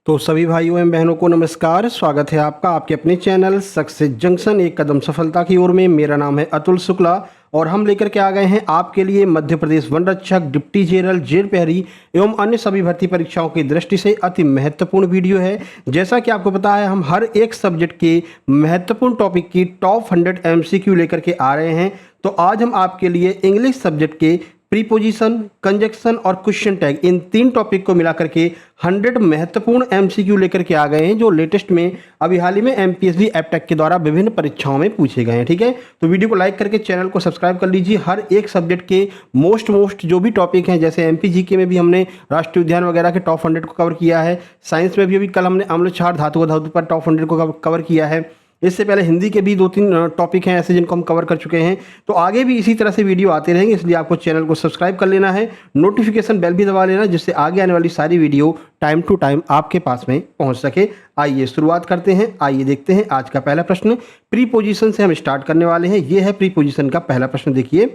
तो सभी भाइयों एवं बहनों को नमस्कार। स्वागत है आपका आपके अपने चैनल सक्सेस जंक्शन एक कदम सफलता की ओर में। मेरा नाम है अतुल शुक्ला और हम लेकर के आ गए हैं आपके लिए मध्य प्रदेश वन रक्षक, डिप्टी जनरल, जेल प्रहरी एवं अन्य सभी भर्ती परीक्षाओं की दृष्टि से अति महत्वपूर्ण वीडियो है। जैसा कि आपको पता है, हम हर एक सब्जेक्ट के महत्वपूर्ण टॉपिक की टॉप 100 MCQ लेकर के आ रहे हैं। तो आज हम आपके लिए इंग्लिश सब्जेक्ट के प्रीपोजिशन, कंजक्शन और क्वेश्चन टैग, इन तीन टॉपिक को मिलाकर के 100 महत्वपूर्ण MCQ लेकर के आ गए हैं, जो लेटेस्ट में अभी हाल ही में MPSB एपटेक के द्वारा विभिन्न परीक्षाओं में पूछे गए हैं। ठीक है, तो वीडियो को लाइक करके चैनल को सब्सक्राइब कर लीजिए। हर एक सब्जेक्ट के मोस्ट जो भी टॉपिक हैं, जैसे MPGK में भी हमने राष्ट्रीय उद्यान वगैरह के टॉप 100 को कवर किया है। साइंस में भी अभी कल हमने अम्लक्षार धातु धातु पर टॉप 100 को कवर किया है। इससे पहले हिंदी के भी 2-3 टॉपिक हैं ऐसे जिनको हम कवर कर चुके हैं। तो आगे भी इसी तरह से वीडियो आते रहेंगे, इसलिए आपको चैनल को सब्सक्राइब कर लेना है, नोटिफिकेशन बेल भी दबा लेना, जिससे आगे आने वाली सारी वीडियो टाइम टू टाइम आपके पास में पहुंच सके। आइए शुरुआत करते हैं। आइए देखते हैं आज का पहला प्रश्न। प्रीपोजिशन से हम स्टार्ट करने वाले हैं। ये है प्रीपोजिशन का पहला प्रश्न। देखिए,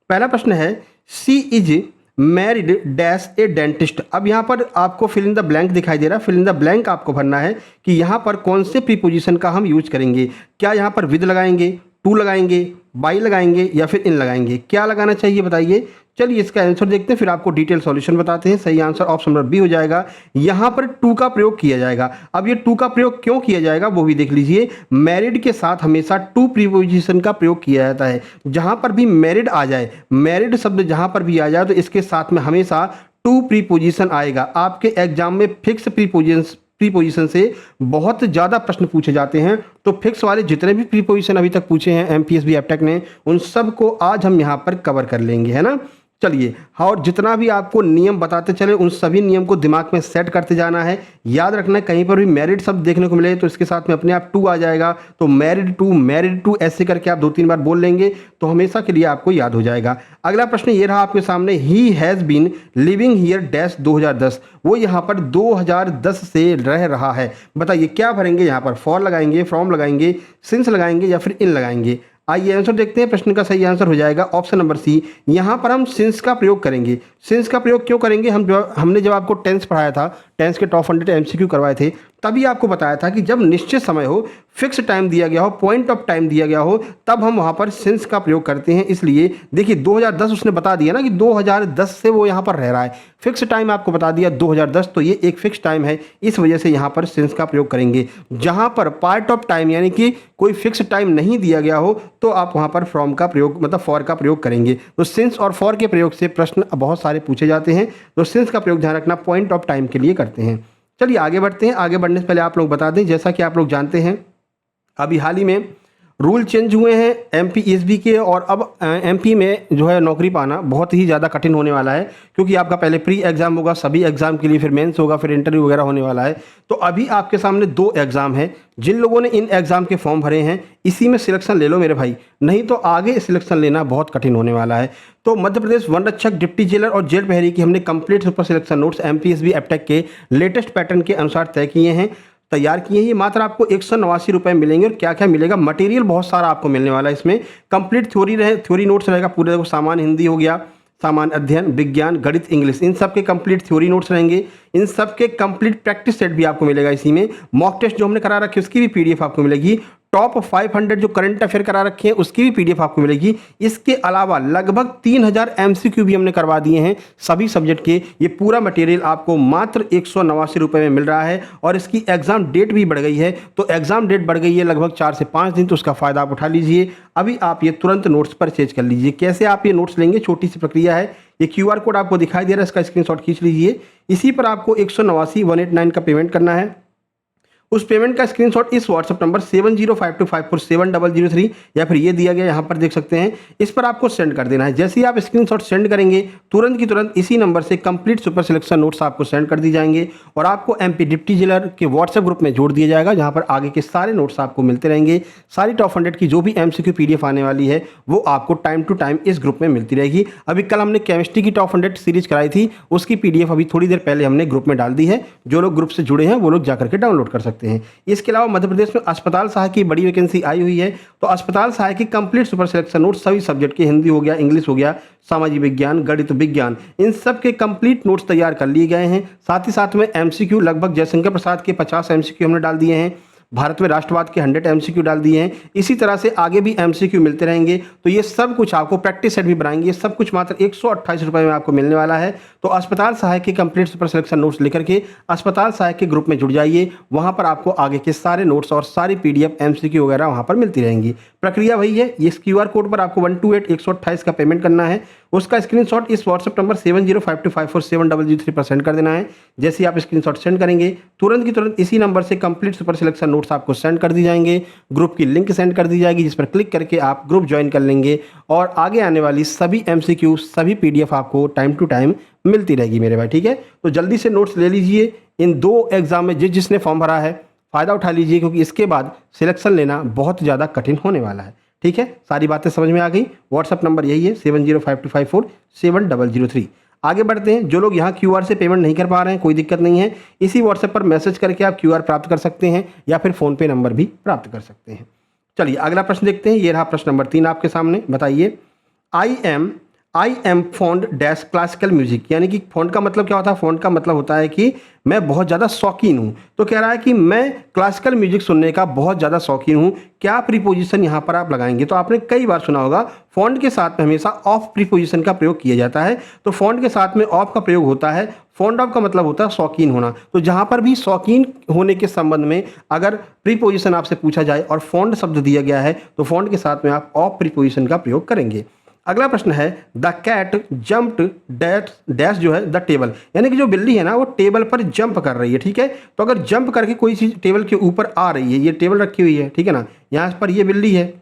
पहला प्रश्न है she is married dash a dentist. अब यहाँ पर आपको फिल इन द ब्लैंक दिखाई दे रहा है। फिल इन द ब्लैंक आपको भरना है कि यहाँ पर कौन से प्रीपोजिशन का हम यूज करेंगे। क्या यहाँ पर विद लगाएंगे, टू लगाएंगे, बाई लगाएंगे या फिर इन लगाएंगे। क्या लगाना चाहिए बताइए। चलिए इसका आंसर देखते हैं, फिर आपको डिटेल सॉल्यूशन बताते हैं। सही आंसर ऑप्शन नंबर बी हो जाएगा। यहाँ पर टू का प्रयोग किया जाएगा। अब ये टू का प्रयोग क्यों किया जाएगा वो भी देख लीजिए। मैरिड के साथ हमेशा टू प्रीपोजिशन का प्रयोग किया जाता है। जहाँ पर भी मैरिड आ जाए, मैरिड शब्द जहाँ पर भी आ जाए, तो इसके साथ में हमेशा टू प्रीपोजिशन आएगा। आपके एग्जाम में फिक्स प्रीपोजिशन से बहुत ज़्यादा प्रश्न पूछे जाते हैं। तो फिक्स वाले जितने भी प्रीपोजिशन अभी तक पूछे हैं MPSB एपटेक ने, उन सब को आज हम यहाँ पर कवर कर लेंगे, है ना। चलिए, और जितना भी आपको नियम बताते चले, उन सभी नियम को दिमाग में सेट करते जाना है। याद रखना, कहीं पर भी मैरिड शब्द देखने को मिले तो इसके साथ में अपने आप टू आ जाएगा। तो मैरिड टू ऐसे करके आप 2-3 बार बोल लेंगे तो हमेशा के लिए आपको याद हो जाएगा। अगला प्रश्न ये रहा आपके सामने। He has been living here dash 2010। वो यहाँ पर 2010 से रह रहा है। बताइए क्या भरेंगे। यहाँ पर फॉर लगाएंगे, फ्रॉम लगाएंगे, सिंस लगाएंगे या फिर इन लगाएंगे। आइए आंसर देखते हैं। प्रश्न का सही आंसर हो जाएगा ऑप्शन नंबर सी। यहाँ पर हम सिंस का प्रयोग करेंगे। सिंस का प्रयोग क्यों करेंगे, हमने जब आपको टेंस पढ़ाया था, टेंस के टॉप 100 MCQ करवाए थे, तभी आपको बताया था कि जब निश्चित समय हो, फिक्स टाइम दिया गया हो, पॉइंट ऑफ टाइम दिया गया हो, तब हम वहाँ पर सिंस का प्रयोग करते हैं। इसलिए देखिए 2010 उसने बता दिया ना कि 2010 से वो यहाँ पर रह रहा है। फिक्स टाइम आपको बता दिया 2010, तो ये एक फिक्स टाइम है, इस वजह से यहाँ पर सिंस का प्रयोग करेंगे। जहाँ पर पार्ट ऑफ टाइम यानी कि कोई फिक्स टाइम नहीं दिया गया हो, तो आप वहाँ पर फ्रॉम का प्रयोग मतलब फॉर का प्रयोग करेंगे। तो सिंस और फॉर के प्रयोग से प्रश्न बहुत सारे पूछे जाते हैं। तो सिंस का प्रयोग ध्यान रखना, पॉइंट ऑफ टाइम के लिए करते हैं। चलिए आगे बढ़ते हैं। आगे बढ़ने से पहले आप लोग बता दें, जैसा कि आप लोग जानते हैं, अभी हाल ही में रूल चेंज हुए हैं MPSB के, और अब MP में जो है नौकरी पाना बहुत ही ज़्यादा कठिन होने वाला है, क्योंकि आपका पहले प्री एग्ज़ाम होगा सभी एग्ज़ाम के लिए, फिर मेंस होगा, फिर इंटरव्यू वगैरह होने वाला है। तो अभी आपके सामने 2 एग्ज़ाम हैं। जिन लोगों ने इन एग्ज़ाम के फॉर्म भरे हैं, इसी में सिलेक्शन ले लो मेरे भाई, नहीं तो आगे सिलेक्शन लेना बहुत कठिन होने वाला है। तो मध्य प्रदेश वन रक्षक, डिप्टी जेलर और जेल प्रहरी की हमने complete super selection notes MPSB Aptech के लेटेस्ट पैटर्न के अनुसार तय किए हैं, तैयार किए हैं। ये मात्र आपको 189 रुपये मिलेंगे। और क्या क्या मिलेगा, मटेरियल बहुत सारा आपको मिलने वाला है। इसमें कंप्लीट थ्योरी नोट्स रहेगा पूरे। देखो, सामान्य हिंदी हो गया, सामान्य अध्ययन, विज्ञान, गणित, इंग्लिश, इन सब के कंप्लीट थ्योरी नोट्स रहेंगे। इन सब के कंप्लीट प्रैक्टिस सेट भी आपको मिलेगा। इसी में मॉक टेस्ट जो हमने करा रखी है उसकी भी PDF आपको मिलेगी। टॉप 500 जो करंट अफेयर करा रखे हैं उसकी भी PDF आपको मिलेगी। इसके अलावा लगभग 3000 MCQ भी हमने करवा दिए हैं सभी सब्जेक्ट के। ये पूरा मटेरियल आपको मात्र 189 रुपये में मिल रहा है। और इसकी एग्जाम डेट भी बढ़ गई है। तो एग्जाम डेट बढ़ गई है लगभग 4 से 5 दिन, तो उसका फ़ायदा आप उठा लीजिए। अभी आप ये तुरंत नोट्स परचेज कर लीजिए। कैसे आप ये नोट्स लेंगे, छोटी सी प्रक्रिया है। ये QR कोड आपको दिखाई दे रहा है, इसका स्क्रीनशॉट खींच लीजिए। इसी पर आपको 189,189 का पेमेंट करना है। उस पेमेंट का स्क्रीनशॉट इस व्हाट्सएप नंबर 7052547003 या फिर ये दिया गया यहाँ पर देख सकते हैं, इस पर आपको सेंड कर देना है। जैसे ही आप स्क्रीनशॉट सेंड करेंगे, तुरंत की तुरंत इसी नंबर से कंप्लीट सुपर सिलेक्शन नोट्स आपको सेंड कर दी जाएंगे और आपको MP डिप्टी जेलर के व्हाट्सएप ग्रुप में जोड़ दिया जाएगा, जहाँ पर आगे के सारे नोट्स आपको मिलते रहेंगे। सारी टॉप 100 की जो भी MCQ PDF आने वाली है वो आपको टाइम टू टाइम इस ग्रुप में मिलती रहेगी। अभी कल हमने केमिस्ट्री की टॉप 100 सीरीज कराई थी, उसकी PDF अभी थोड़ी देर पहले हमने ग्रुप में डाल दी है। जो लोग ग्रुप से जुड़े हैं वो लोग जाकर के डाउनलोड कर सकते हैं। सकते हैं। इसके अलावा मध्य प्रदेश में अस्पताल सहायक की बड़ी वैकेंसी आई हुई है, तो अस्पताल सहायक की कंप्लीट सुपर सिलेक्शन नोट्स सभी सब्जेक्ट के, हिंदी हो गया, इंग्लिश हो गया, सामाजिक विज्ञान, गणित विज्ञान, इन सब के कंप्लीट नोट्स तैयार कर लिए गए हैं। साथ ही साथ में एमसीक्यू लगभग जयशंकर प्रसाद के 50 एमसीक्यू हमने डाल दिए हैं, भारत में राष्ट्रवाद के 100 एमसीक्यू डाल दिए हैं। इसी तरह से आगे भी एमसीक्यू मिलते रहेंगे। तो ये सब कुछ आपको प्रैक्टिस सेट भी बनाएंगे, ये सब कुछ मात्र 128 रुपये में आपको मिलने वाला है। तो अस्पताल सहायक के कंप्लीट सुपर सिलेक्शन नोट्स लेकर के अस्पताल सहायक के ग्रुप में जुड़ जाइए। वहाँ पर आपको आगे के सारे नोट्स और सारी PDF एमसीक्यू वगैरह वहाँ पर मिलती रहेंगी। प्रक्रिया वही है, इस QR कोड पर आपको 128 का पेमेंट करना है। उसका स्क्रीनशॉट इस व्हाट्सएप नंबर 7052547003 पर सेंड कर देना है। जैसे ही आप स्क्रीनशॉट सेंड करेंगे, तुरंत की तुरंत इसी नंबर से कंप्लीट सुपर सिलेक्शन नोट्स आपको सेंड कर दी जाएंगे। ग्रुप की लिंक सेंड कर दी जाएगी, जिस पर क्लिक करके आप ग्रुप ज्वाइन कर लेंगे और आगे आने वाली सभी MCQ, सभी PDF आपको टाइम टू टाइम मिलती रहेगी मेरे भाई। ठीक है, तो जल्दी से नोट्स ले लीजिए। इन 2 एग्जाम में जिसने फॉर्म भरा है फ़ायदा उठा लीजिए, क्योंकि इसके बाद सिलेक्शन लेना बहुत ज़्यादा कठिन होने वाला है। ठीक है, सारी बातें समझ में आ गई। व्हाट्सअप नंबर यही है 7052547003। आगे बढ़ते हैं। जो लोग यहाँ QR से पेमेंट नहीं कर पा रहे हैं, कोई दिक्कत नहीं है, इसी व्हाट्सएप पर मैसेज करके आप QR प्राप्त कर सकते हैं या फिर फ़ोनपे नंबर भी प्राप्त कर सकते हैं। चलिए अगला प्रश्न देखते हैं। ये रहा प्रश्न नंबर 3 आपके सामने। बताइए, I am fond dash classical music, यानी कि फॉन्ड का मतलब क्या होता है? फॉन्ड का मतलब होता है कि मैं बहुत ज़्यादा शौकीन हूँ। तो कह रहा है कि मैं क्लासिकल म्यूजिक सुनने का बहुत ज़्यादा शौकीन हूँ। क्या प्रीपोजिशन यहाँ पर आप लगाएंगे? तो आपने कई बार सुना होगा फॉन्ड के साथ में हमेशा ऑफ प्रीपोजिशन का प्रयोग किया जाता है। तो फॉन्ड के साथ में ऑफ का प्रयोग होता है। फॉन्ड ऑफ का मतलब होता है शौकीन होना। तो जहाँ पर भी शौकीन होने के संबंध में अगर प्रीपोजिशन आपसे पूछा जाए और फॉन्ड शब्द दिया गया है, तो फॉन्ड के साथ में आप ऑफ प्रीपोजिशन का प्रयोग करेंगे। अगला प्रश्न है, द कैट जंप्ड डैश जो है द टेबल, यानी कि जो बिल्ली है ना वो टेबल पर जंप कर रही है। ठीक है, तो अगर जंप करके कोई चीज़ टेबल के ऊपर आ रही है, ये टेबल रखी हुई है, ठीक है ना, यहाँ पर ये बिल्ली है,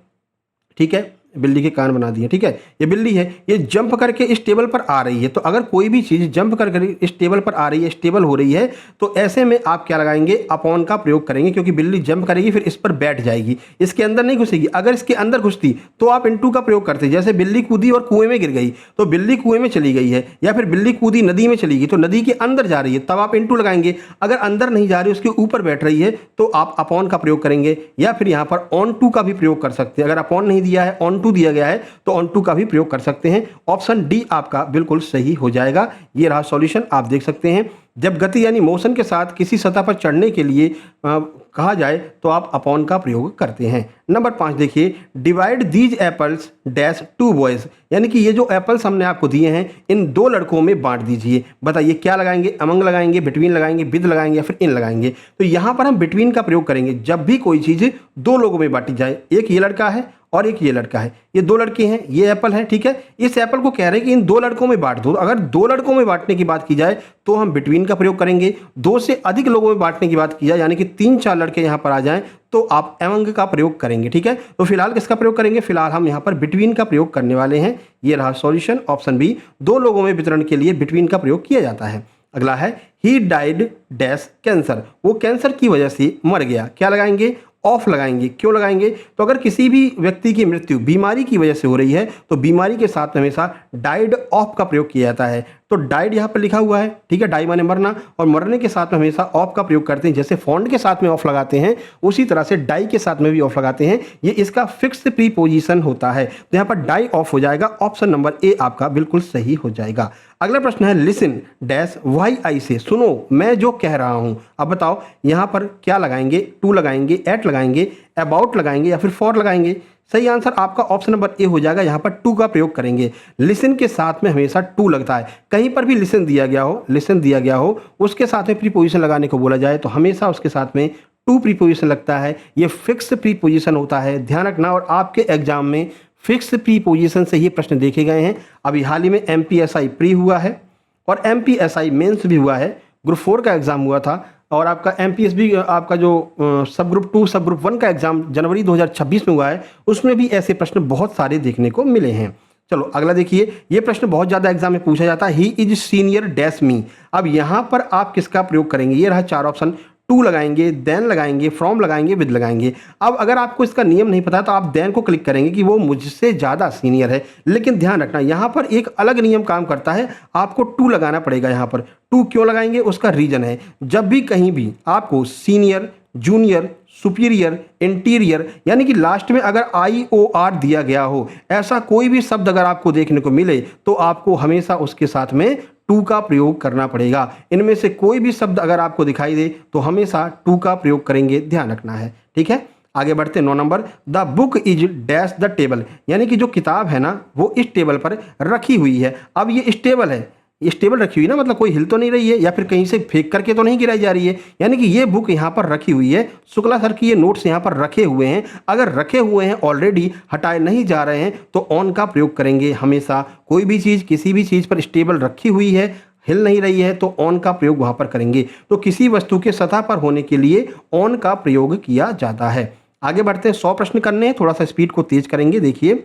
ठीक है, बिल्ली के कान बना दिए, ठीक है, ये बिल्ली है, ये जंप करके इस टेबल पर आ रही है। तो अगर कोई भी चीज़ जंप करके इस टेबल पर आ रही है, स्टेबल हो रही है, तो ऐसे में आप क्या लगाएंगे? अपॉन का प्रयोग करेंगे, क्योंकि बिल्ली जंप करेगी फिर इस पर बैठ जाएगी, इसके अंदर नहीं घुसेगी। अगर इसके अंदर घुसती तो आप इनटू का प्रयोग करते। जैसे बिल्ली कूदी और कुएं में गिर गई, तो बिल्ली कुएं में चली गई है, या फिर बिल्ली कूदी नदी में चली गई, तो नदी के अंदर जा रही है, तब आप इनटू लगाएंगे। अगर अंदर नहीं जा रही, उसके ऊपर बैठ रही है, तो आप अपॉन का प्रयोग करेंगे, या फिर यहाँ पर ऑन टू का भी प्रयोग कर सकते हैं। अगर अपॉन नहीं दिया है, ऑन टू दिया गया है, तो ऑन टू का भी प्रयोग कर सकते हैं। ऑप्शन डी आपका बिल्कुल सही हो जाएगा। ये रहा सॉल्यूशन, आप देख सकते हैं। जब गति यानी मोशन के साथ किसी सतह पर चढ़ने के लिए कहा जाए तो आप अपॉन का प्रयोग करते हैं। नंबर 5 देखिए, divide these apples dash 2 boys, यानी कि ये जो एप्पल्स हमने आपको दिए हैं इन 2 लड़कों में बांट दीजिए। बताइए क्या लगाएंगे? अमंग लगाएंगे, बिटवीन लगाएंगे, विद लगाएंगे, या फिर इन लगाएंगे? तो यहाँ पर हम बिटवीन का प्रयोग करेंगे। जब भी कोई चीज़ 2 लोगों में बांटी जाए, एक ये लड़का है और एक ये लड़का है, ये 2 लड़के हैं, ये एप्पल है, ठीक है, इस एप्पल को कह रहे हैं कि इन 2 लड़कों में बांट दो। अगर 2 लड़कों में बांटने की बात की जाए तो हम बिटवीन का प्रयोग करेंगे। 2 से अधिक लोगों में बांटने की बात की जाए, यानी कि 3-4 लड़के यहाँ पर आ जाएं, तो आप एमंग का प्रयोग करेंगे। ठीक है, तो फिलहाल किसका प्रयोग करेंगे? फिलहाल हम यहाँ पर बिटवीन का प्रयोग करने वाले हैं। ये रहा सॉल्यूशन, ऑप्शन बी, 2 लोगों में वितरण के लिए बिटवीन का प्रयोग किया जाता है। अगला है, ही डाइड डैश कैंसर, वो कैंसर की वजह से मर गया। क्या लगाएंगे? ऑफ लगाएंगे। क्यों लगाएंगे? तो अगर किसी भी व्यक्ति की मृत्यु बीमारी की वजह से हो रही है, तो बीमारी के साथ हमेशा डाइड ऑफ का प्रयोग किया जाता है। तो डाइड यहाँ पर लिखा हुआ है, ठीक है, डाई माने मरना, और मरने के साथ में हमेशा ऑफ का प्रयोग करते हैं। जैसे फॉन्ड के साथ में ऑफ लगाते हैं, उसी तरह से डाई के साथ में भी ऑफ लगाते हैं। ये इसका फिक्स प्रीपोजिशन होता है, तो यहाँ पर डाई ऑफ हो जाएगा। ऑप्शन नंबर ए आपका बिल्कुल सही हो जाएगा। अगला प्रश्न है, लिसन डैश वाई आई से, सुनो मैं जो कह रहा हूं। अब बताओ यहाँ पर क्या लगाएंगे? टू लगाएंगे, एट लगाएंगे, अबाउट लगाएंगे, या फिर फॉर लगाएंगे? सही आंसर आपका ऑप्शन नंबर ए हो जाएगा। यहाँ पर टू का प्रयोग करेंगे। लिसन के साथ में हमेशा टू लगता है। कहीं पर भी लिसन दिया गया हो, उसके साथ में प्रीपोजिशन लगाने को बोला जाए तो हमेशा उसके साथ में टू प्रीपोजिशन लगता है। ये फिक्स प्रीपोजिशन होता है, ध्यान रखना। और आपके एग्जाम में फिक्स प्रीपोजिशन से ये प्रश्न देखे गए हैं। अभी हाल ही में MPSI प्री हुआ है और MPSI मेंस भी हुआ है। ग्रुप 4 का एग्जाम हुआ था, और आपका MPS भी, आपका जो सब ग्रुप 2 सब ग्रुप 1 का एग्जाम जनवरी 2026 में हुआ है, उसमें भी ऐसे प्रश्न बहुत सारे देखने को मिले हैं। चलो अगला देखिए, ये प्रश्न बहुत ज़्यादा एग्जाम में पूछा जाता है। ही इज सीनियर डैश मी। अब यहाँ पर आप किसका प्रयोग करेंगे? ये रहा 4 ऑप्शन, टू लगाएंगे, देन लगाएंगे, फ्रॉम लगाएंगे, विद लगाएंगे। अब अगर आपको इसका नियम नहीं पता तो आप देन को क्लिक करेंगे कि वो मुझसे ज़्यादा सीनियर है, लेकिन ध्यान रखना यहाँ पर एक अलग नियम काम करता है, आपको टू लगाना पड़ेगा। यहाँ पर टू क्यों लगाएंगे, उसका रीज़न है, जब भी कहीं भी आपको सीनियर, जूनियर, सुपीरियर, इंटीरियर यानी कि लास्ट में अगर IOR दिया गया हो, ऐसा कोई भी शब्द अगर आपको देखने को मिले तो आपको हमेशा उसके साथ में टू का प्रयोग करना पड़ेगा। इनमें से कोई भी शब्द अगर आपको दिखाई दे तो हमेशा टू का प्रयोग करेंगे, ध्यान रखना है, ठीक है। आगे बढ़ते 9 number, the book is dash the table, यानी कि जो किताब है ना वो इस टेबल पर रखी हुई है। अब ये स्टेबल है, ये स्टेबल रखी हुई ना, मतलब कोई हिल तो नहीं रही है या फिर कहीं से फेंक करके तो नहीं गिराई जा रही है, यानी कि ये बुक यहाँ पर रखी हुई है। शुक्ला सर की ये नोट्स यहाँ पर रखे हुए हैं, अगर रखे हुए हैं ऑलरेडी, हटाए नहीं जा रहे हैं तो ऑन का प्रयोग करेंगे हमेशा। कोई भी चीज़ किसी भी चीज़ पर स्टेबल रखी हुई है, हिल नहीं रही है तो ऑन का प्रयोग वहाँ पर करेंगे। तो किसी वस्तु के सतह पर होने के लिए ऑन का प्रयोग किया जाता है। आगे बढ़ते हैं, 100 प्रश्न करने हैं, थोड़ा सा स्पीड को तेज करेंगे। देखिए,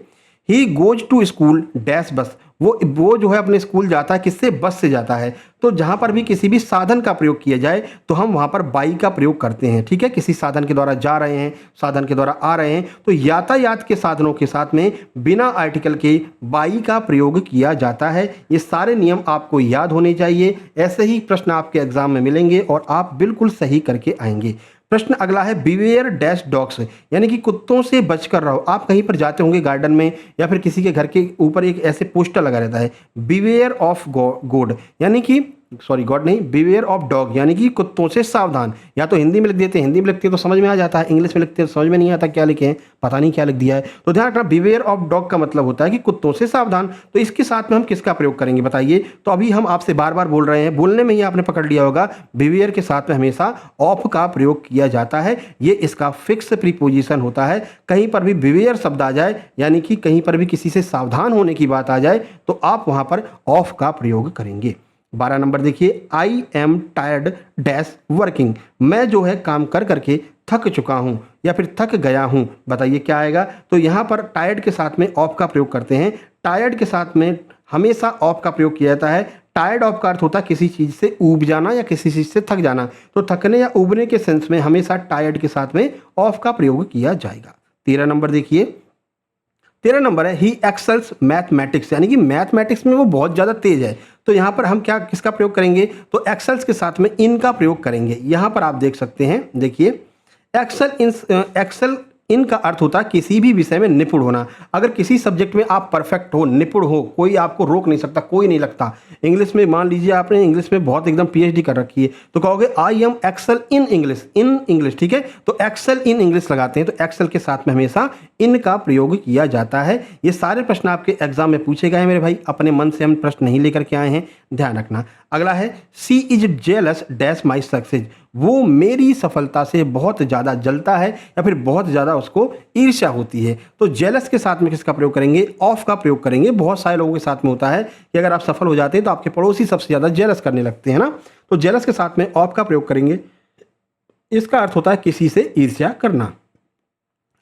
he goes to school dash bus, वो जो है अपने स्कूल जाता है किससे, बस से जाता है। तो जहाँ पर भी किसी भी साधन का प्रयोग किया जाए तो हम वहाँ पर बाई का प्रयोग करते हैं, ठीक है। किसी साधन के द्वारा जा रहे हैं, साधन के द्वारा आ रहे हैं, तो यातायात के साधनों के साथ में बिना आर्टिकल के बाई का प्रयोग किया जाता है। ये सारे नियम आपको याद होने चाहिए, ऐसे ही प्रश्न आपके एग्जाम में मिलेंगे और आप बिल्कुल सही करके आएंगे। प्रश्न अगला है, बिवेयर डैश डॉग्स, यानी कि कुत्तों से बचकर रहो। आप कहीं पर जाते होंगे गार्डन में या फिर किसी के घर के ऊपर एक ऐसे पोस्टर लगा रहता है, बिवेयर ऑफ गॉड, यानी कि सॉरी गॉड नहीं, बिवेयर ऑफ डॉग, यानी कि कुत्तों से सावधान। या तो हिंदी में लिख देते हैं, हिंदी में लिखते हैं तो समझ में आ जाता है, इंग्लिश में लिखते हैं तो समझ में नहीं आता क्या लिखे हैं, पता नहीं क्या लिख दिया है। तो ध्यान रखना, बिवेयर ऑफ डॉग का मतलब होता है कि कुत्तों से सावधान। तो इसके साथ में हम किसका प्रयोग करेंगे बताइए। तो अभी हम आपसे बार बार बोल रहे हैं, बोलने में ही आपने पकड़ लिया होगा, बिवेयर के साथ में हमेशा ऑफ का प्रयोग किया जाता है। ये इसका फिक्स प्रीपोजिशन होता है। कहीं पर भी बिवेयर शब्द आ जाए, यानी कि कहीं पर भी किसी से सावधान होने की बात आ जाए तो आप वहां पर ऑफ का प्रयोग करेंगे। 12 नंबर देखिए, I am tired dash working, मैं जो है काम कर करके थक चुका हूँ या फिर थक गया हूँ, बताइए क्या आएगा। तो यहाँ पर टायर्ड के साथ में ऑफ का प्रयोग करते हैं। टायर्ड के साथ में हमेशा ऑफ का प्रयोग किया जाता है। टायर्ड ऑफ का अर्थ होता है किसी चीज़ से ऊब जाना या किसी चीज़ से थक जाना। तो थकने या ऊबने के सेंस में हमेशा टायर्ड के साथ में ऑफ का प्रयोग किया जाएगा। 13 नंबर देखिए, 13 नंबर है, ही एक्सेल्स मैथमेटिक्स, यानी कि मैथमेटिक्स में वो बहुत ज़्यादा तेज है। तो यहाँ पर हम क्या किसका प्रयोग करेंगे, तो एक्सेल्स के साथ में इन का प्रयोग करेंगे। यहाँ पर आप देख सकते हैं, देखिए, एक्सेल इन का अर्थ होता है किसी भी विषय में निपुण होना। अगर किसी सब्जेक्ट में आप परफेक्ट हो, निपुण हो, कोई आपको रोक नहीं सकता, कोई नहीं लगता। इंग्लिश में मान लीजिए आपने इंग्लिश में बहुत एकदम PhD कर रखी है तो कहोगे I am excel in English, ठीक है। तो एक्सेल इन इंग्लिश लगाते हैं, तो एक्सेल के साथ में हमेशा इन का प्रयोग किया जाता है। ये सारे प्रश्न आपके एग्जाम में पूछे गए मेरे भाई, अपने मन से हम प्रश्न नहीं लेकर के आए हैं, ध्यान रखना। अगला है, she is jealous dash my success, वो मेरी सफलता से बहुत ज़्यादा जलता है या फिर बहुत ज़्यादा उसको ईर्ष्या होती है। तो जेलस के साथ में किसका प्रयोग करेंगे, ऑफ का प्रयोग करेंगे। बहुत सारे लोगों के साथ में होता है कि अगर आप सफल हो जाते हैं तो आपके पड़ोसी सबसे ज़्यादा जेलस करने लगते हैं ना, तो जेलस के साथ में ऑफ का प्रयोग करेंगे। इसका अर्थ होता है किसी से ईर्ष्या करना।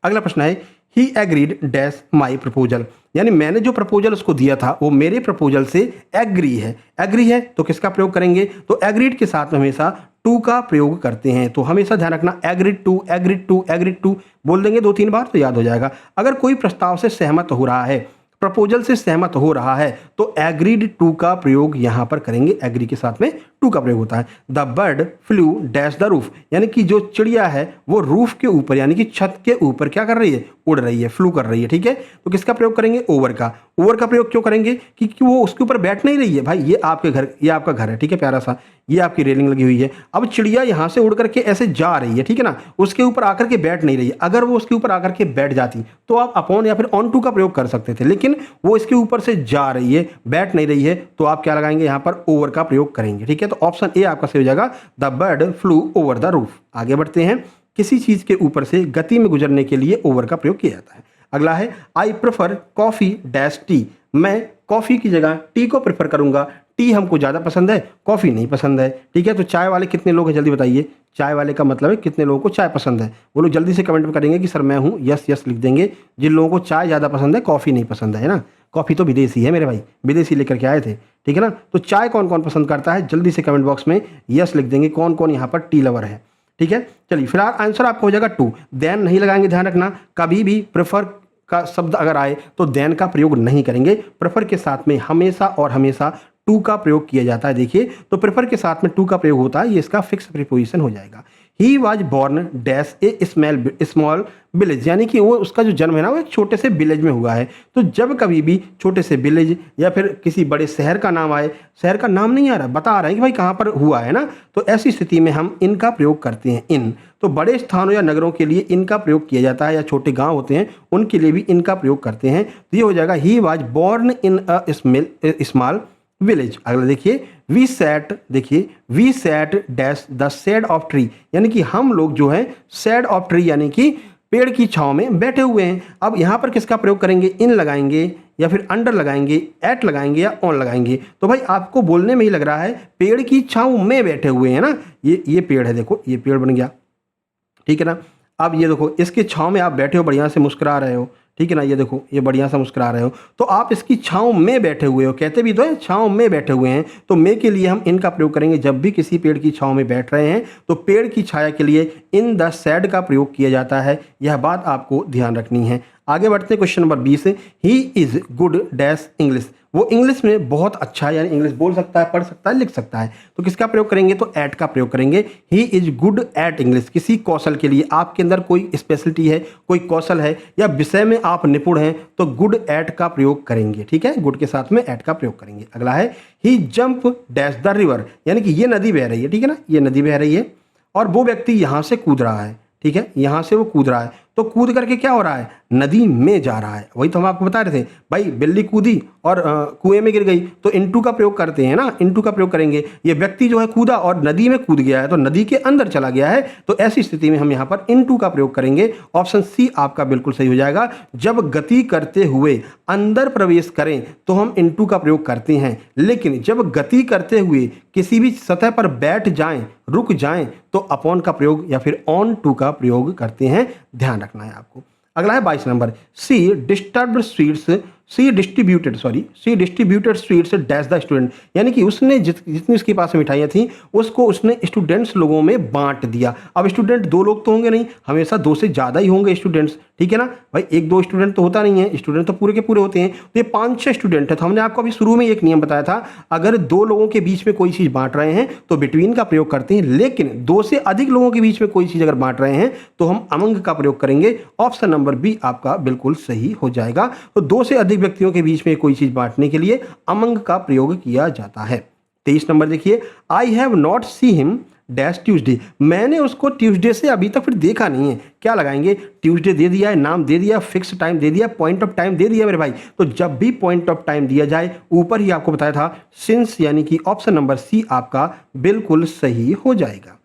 अगला प्रश्न है, ही एग्रीड डैश माई प्रपोजल, यानी मैंने जो प्रपोजल उसको दिया था वो मेरे प्रपोजल से एग्री है। एग्री है तो किसका प्रयोग करेंगे, तो एग्रीड के साथ में हमेशा टू का प्रयोग करते हैं। तो हमेशा ध्यान रखना, agreed to, agreed to, agreed to बोल देंगे 2-3 बार तो याद हो जाएगा। अगर कोई प्रस्ताव से सहमत हो रहा है, प्रपोजल से सहमत हो रहा है, तो एग्रीड टू का प्रयोग यहां पर करेंगे। एग्री के साथ में टू का प्रयोग होता है। The bird flu dash the roof, यानी कि जो चिड़िया है वो रूफ के ऊपर यानी कि छत के ऊपर क्या कर रही है, उड़ रही है, फ्लू कर रही है, ठीक है। तो किसका प्रयोग करेंगे, ओवर का। ओवर का प्रयोग क्यों करेंगे, क्योंकि वो उसके ऊपर बैठ नहीं रही है भाई, ये आपके घर, ये आपका घर है, ठीक है, प्यारा सा, ये आपकी रेलिंग लगी हुई है। अब चिड़िया यहाँ से उड़ करके ऐसे जा रही है, ठीक है ना, उसके ऊपर आकर के बैठ नहीं रही है। अगर वो उसके ऊपर आकर के बैठ जाती तो आप अपॉन या फिर ऑन टू का प्रयोग कर सकते थे, लेकिन वो इसके ऊपर से जा रही है, बैठ नहीं रही है, तो आप क्या लगाएंगे, यहाँ पर ओवर का प्रयोग करेंगे, ठीक है। तो ऑप्शन ए आपका सही हो जाएगा, the bird flu over the roof. आगे बढ़ते हैं, किसी चीज के ऊपर से गति में गुजरने के लिए ओवर का प्रयोग किया जाता है। अगला है, I prefer coffee dash T, मैं कॉफी की जगह टी को प्रेफर करूंगा। टी हमको ज़्यादा पसंद है, कॉफ़ी नहीं पसंद है, ठीक है। तो चाय वाले कितने लोग हैं, जल्दी बताइए। चाय वाले का मतलब है कितने लोगों को चाय पसंद है, वो लोग जल्दी से कमेंट में करेंगे कि सर मैं हूँ, यस यस लिख देंगे। जिन लोगों को चाय ज़्यादा पसंद है, कॉफ़ी नहीं पसंद है ना, कॉफ़ी तो विदेशी है मेरे भाई, विदेशी लेकर के आए थे, ठीक है ना। तो चाय कौन कौन पसंद करता है, जल्दी से कमेंट बॉक्स में यस लिख देंगे। कौन कौन यहाँ पर टी लवर है, ठीक है। चलिए फिलहाल आंसर आपका हो जाएगा टू। देन नहीं लगाएंगे, ध्यान रखना, कभी भी प्रेफर का शब्द अगर आए तो देन का प्रयोग नहीं करेंगे। प्रेफर के साथ में हमेशा और हमेशा टू का प्रयोग किया जाता है। देखिए तो प्रेफर के साथ में टू का प्रयोग होता है, ये इसका फिक्स प्रीपोजिशन हो जाएगा। He was born dash A small village, यानी कि वो उसका जो जन्म है ना वो एक छोटे से विलेज में हुआ है। तो जब कभी भी छोटे से विलेज या फिर किसी बड़े शहर का नाम आए, शहर का नाम नहीं आ रहा, बता रहे हैं कि भाई कहाँ पर हुआ है ना, तो ऐसी स्थिति में हम इनका प्रयोग करते हैं। इन तो बड़े स्थानों या नगरों के लिए इनका प्रयोग किया जाता है, या छोटे गांव होते हैं उनके लिए भी इनका प्रयोग करते हैं। तो ये हो जाएगा he was born in a small village. अगला देखिए वी सैट, देखिए we sat dash the shade of tree, यानी कि हम लोग जो है शेड ऑफ ट्री यानी कि पेड़ की छांव में बैठे हुए हैं। अब यहाँ पर किसका प्रयोग करेंगे, इन लगाएंगे या फिर अंडर लगाएंगे, एट लगाएंगे या ऑन लगाएंगे। तो भाई आपको बोलने में ही लग रहा है पेड़ की छांव में बैठे हुए हैं ना, ये पेड़ है, देखो ये पेड़ बन गया, ठीक है ना। अब ये देखो इसकी छांव में आप बैठे हो, बढ़िया से मुस्कुरा रहे हो, ठीक है ना, ये देखो ये बढ़िया सा मुस्कुरा रहे हो, तो आप इसकी छांव में बैठे हुए हो, कहते भी तो है छांव में बैठे हुए हैं। तो में के लिए हम इनका प्रयोग करेंगे। जब भी किसी पेड़ की छांव में बैठ रहे हैं तो पेड़ की छाया के लिए इन द शेड का प्रयोग किया जाता है, यह बात आपको ध्यान रखनी है। आगे बढ़ते हैं question number 20। He is good dash English, वो इंग्लिश में बहुत अच्छा है, यानी इंग्लिश बोल सकता है, पढ़ सकता है, लिख सकता है। तो किसका प्रयोग करेंगे, तो एट का प्रयोग करेंगे। He is good at English, किसी कौशल के लिए, आपके अंदर कोई स्पेशलिटी है, कोई कौशल है या विषय में आप निपुण हैं तो गुड एट का प्रयोग करेंगे, ठीक है, गुड के साथ में एट का प्रयोग करेंगे। अगला है ही जंप डैश द रिवर, यानी कि ये नदी बह रही है, ठीक है ना, ये नदी बह रही है और वो व्यक्ति यहाँ से कूद रहा है, ठीक है, यहाँ से वो कूद रहा है, तो कूद करके क्या हो रहा है, नदी में जा रहा है। वही तो हम आपको बता रहे थे भाई, बिल्ली कूदी और कुएं में गिर गई, तो इनटू का प्रयोग करते हैं ना, इनटू का प्रयोग करेंगे। ये व्यक्ति जो है कूदा और नदी में कूद गया है, तो नदी के अंदर चला गया है, तो ऐसी स्थिति में हम यहाँ पर इनटू का प्रयोग करेंगे। ऑप्शन सी आपका बिल्कुल सही हो जाएगा। जब गति करते हुए अंदर प्रवेश करें तो हम इनटू का प्रयोग करते हैं, लेकिन जब गति करते हुए किसी भी सतह पर बैठ जाएं, रुक जाएं, तो अपॉन का प्रयोग या फिर ऑन टू का प्रयोग करते हैं, ध्यान रखना है आपको। अगला है 22 नंबर। She disturbed sweets, she distributed sweets dash the student, यानी कि उसने जितनी उसके पास मिठाइयाँ थी उसको उसने स्टूडेंट्स लोगों में बांट दिया। अब स्टूडेंट दो लोग तो होंगे नहीं, हमेशा दो से ज़्यादा ही होंगे स्टूडेंट्स, ठीक है ना भाई, एक दो स्टूडेंट तो होता नहीं है, स्टूडेंट तो पूरे के पूरे होते हैं। तो ये 5-6 स्टूडेंट है। तो हमने आपको अभी शुरू में एक नियम बताया था, अगर दो लोगों के बीच में कोई चीज़ बांट रहे हैं तो बिटवीन का प्रयोग करते हैं, लेकिन दो से अधिक लोगों के बीच में कोई चीज़ अगर बांट रहे हैं तो हम अमंग का प्रयोग करेंगे। ऑप्शन नंबर बी आपका बिल्कुल सही हो जाएगा। तो दो से अधिक व्यक्तियों के बीच में कोई चीज़ बांटने के लिए अमंग का प्रयोग किया जाता है। 23 नंबर देखिए, I have not see him dash Tuesday, मैंने उसको ट्यूसडे से अभी तक फिर देखा नहीं है। क्या लगाएंगे, ट्यूसडे दे दिया है, नाम दे दिया, फिक्स टाइम दे दिया, पॉइंट ऑफ टाइम दे दिया मेरे भाई। तो जब भी पॉइंट ऑफ टाइम दिया जाए, ऊपर ही आपको बताया था सिंस, यानी कि ऑप्शन नंबर सी आपका बिल्कुल सही हो जाएगा।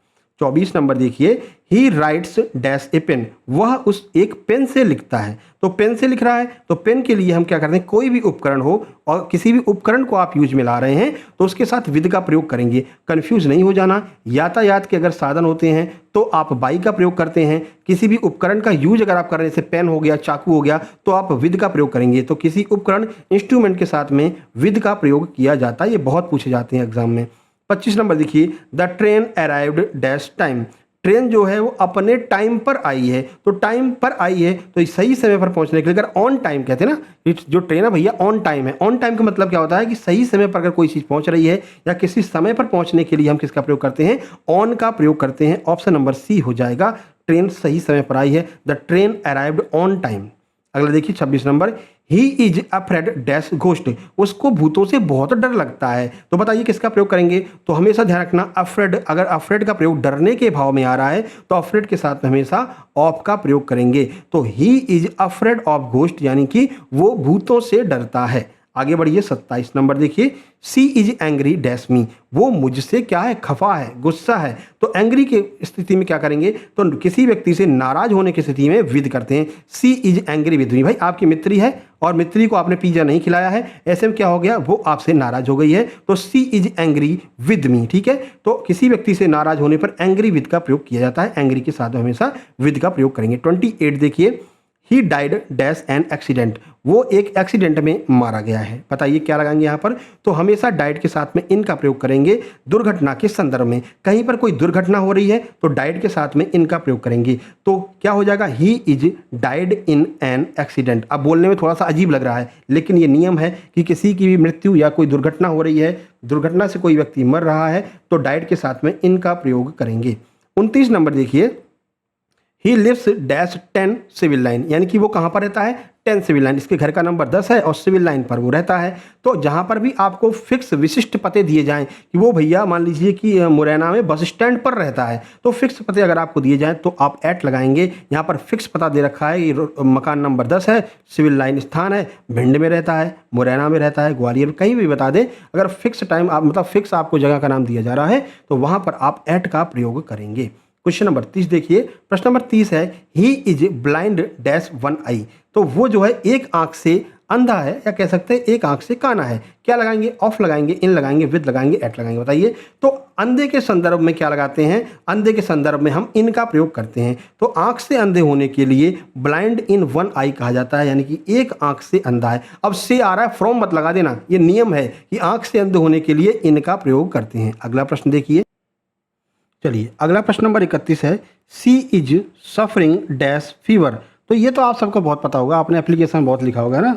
24 नंबर देखिए, he writes dash a pen, वह उस एक पेन से लिखता है। तो पेन से लिख रहा है, तो पेन के लिए हम क्या करते हैं, कोई भी उपकरण हो और किसी भी उपकरण को आप यूज में ला रहे हैं तो उसके साथ विद का प्रयोग करेंगे। कंफ्यूज नहीं हो जाना, यातायात के अगर साधन होते हैं तो आप बाई का प्रयोग करते हैं, किसी भी उपकरण का यूज अगर आप कर रहे हैं, जैसे पेन हो गया, चाकू हो गया, तो आप विद का प्रयोग करेंगे। तो किसी उपकरण इंस्ट्रूमेंट के साथ में विद का प्रयोग किया जाता है, ये बहुत पूछे जाते हैं एग्जाम में। 25 नंबर देखिए, the train arrived dash time, train जो है वो अपने टाइम पर आई है। तो टाइम पर आई है तो सही समय पर पहुंचने के लिए, अगर ऑन टाइम कहते हैं ना, जो ट्रेन है भैया ऑन टाइम है। ऑन टाइम का मतलब क्या होता है कि सही समय पर अगर कोई चीज़ पहुंच रही है या किसी समय पर पहुंचने के लिए हम किसका प्रयोग करते हैं, ऑन का प्रयोग करते हैं। ऑप्शन नंबर सी हो जाएगा, ट्रेन सही समय पर आई है, the train arrived on time. अगला देखिए 26 number, he is afraid dash ghost, उसको भूतों से बहुत डर लगता है। तो बताइए किसका प्रयोग करेंगे, तो हमेशा ध्यान रखना अफ्रेड, अगर अफ्रेड का प्रयोग डरने के भाव में आ रहा है तो अफ्रेड के साथ में हमेशा ऑफ का प्रयोग करेंगे। तो he is afraid of ghost, यानी कि वो भूतों से डरता है। आगे बढ़िए 27 नंबर देखिए, सी इज एंग्री डैश मी, वो मुझसे क्या है, खफा है, गुस्सा है। तो एंग्री की स्थिति में क्या करेंगे, तो किसी व्यक्ति से नाराज होने की स्थिति में विद करते हैं। सी इज एंग्री विद मी, भाई आपकी मित्री है और मित्री को आपने पिज्जा नहीं खिलाया है, ऐसे में क्या हो गया, वो आपसे नाराज हो गई है। तो सी इज एंग्री विद मी, ठीक है। तो किसी व्यक्ति से नाराज होने पर एंग्री विद का प्रयोग किया जाता है, एंग्री के साथ हमेशा विद का प्रयोग करेंगे। 28 देखिए, he died dash an accident, वो एक एक्सीडेंट में मारा गया है। बताइए क्या लगाएंगे यहाँ पर, तो हमेशा डाइड के साथ में इन का प्रयोग करेंगे दुर्घटना के संदर्भ में। कहीं पर कोई दुर्घटना हो रही है तो डाइड के साथ में इन का प्रयोग करेंगे, तो क्या हो जाएगा, he is died in an accident. अब बोलने में थोड़ा सा अजीब लग रहा है, लेकिन ये नियम है कि किसी की भी मृत्यु या कोई दुर्घटना हो रही है, दुर्घटना से कोई व्यक्ति मर रहा है तो डाइड के साथ में इन का प्रयोग करेंगे। 29 नंबर देखिए, he lives dash 10 civil line, यानी कि वो कहाँ पर रहता है, 10 सिविल लाइन। इसके घर का नंबर 10 है और सिविल लाइन पर वो रहता है। तो जहाँ पर भी आपको फिक्स विशिष्ट पते दिए जाएं कि वो भैया मान लीजिए कि मुरैना में बस स्टैंड पर रहता है, तो फिक्स पते अगर आपको दिए जाएं तो आप एट लगाएंगे। यहाँ पर फिक्स पता दे रखा है, ये मकान नंबर 10 है, सिविल लाइन स्थान है, भिंड में रहता है, मुरैना में रहता है, ग्वालियर, कहीं भी बता दें। अगर फिक्स टाइम आप मतलब फिक्स आपको जगह का नाम दिया जा रहा है तो वहाँ पर आप एट का प्रयोग करेंगे। क्वेश्चन नंबर 30 देखिए, प्रश्न नंबर 30 है, he is blind dash one eye, तो वो जो है एक आंख से अंधा है, या कह सकते हैं एक आंख से काना है। क्या लगाएंगे, ऑफ लगाएंगे, इन लगाएंगे, विद लगाएंगे, एट लगाएंगे। बताइए तो अंधे के संदर्भ में क्या लगाते हैं, अंधे के संदर्भ में हम इन का प्रयोग करते हैं। तो आंख से अंधे होने के लिए ब्लाइंड इन वन आई कहा जाता है, यानी कि एक आंख से अंधा है। अब से आ रहा है, फ्रॉम मत लगा देना, ये नियम है कि आंख से अंधे होने के लिए इनका प्रयोग करते हैं। अगला प्रश्न देखिए, चलिए अगला प्रश्न नंबर 31 है, she is suffering dash fever. तो ये तो आप सबको बहुत पता होगा, आपने एप्लीकेशन बहुत लिखा होगा ना,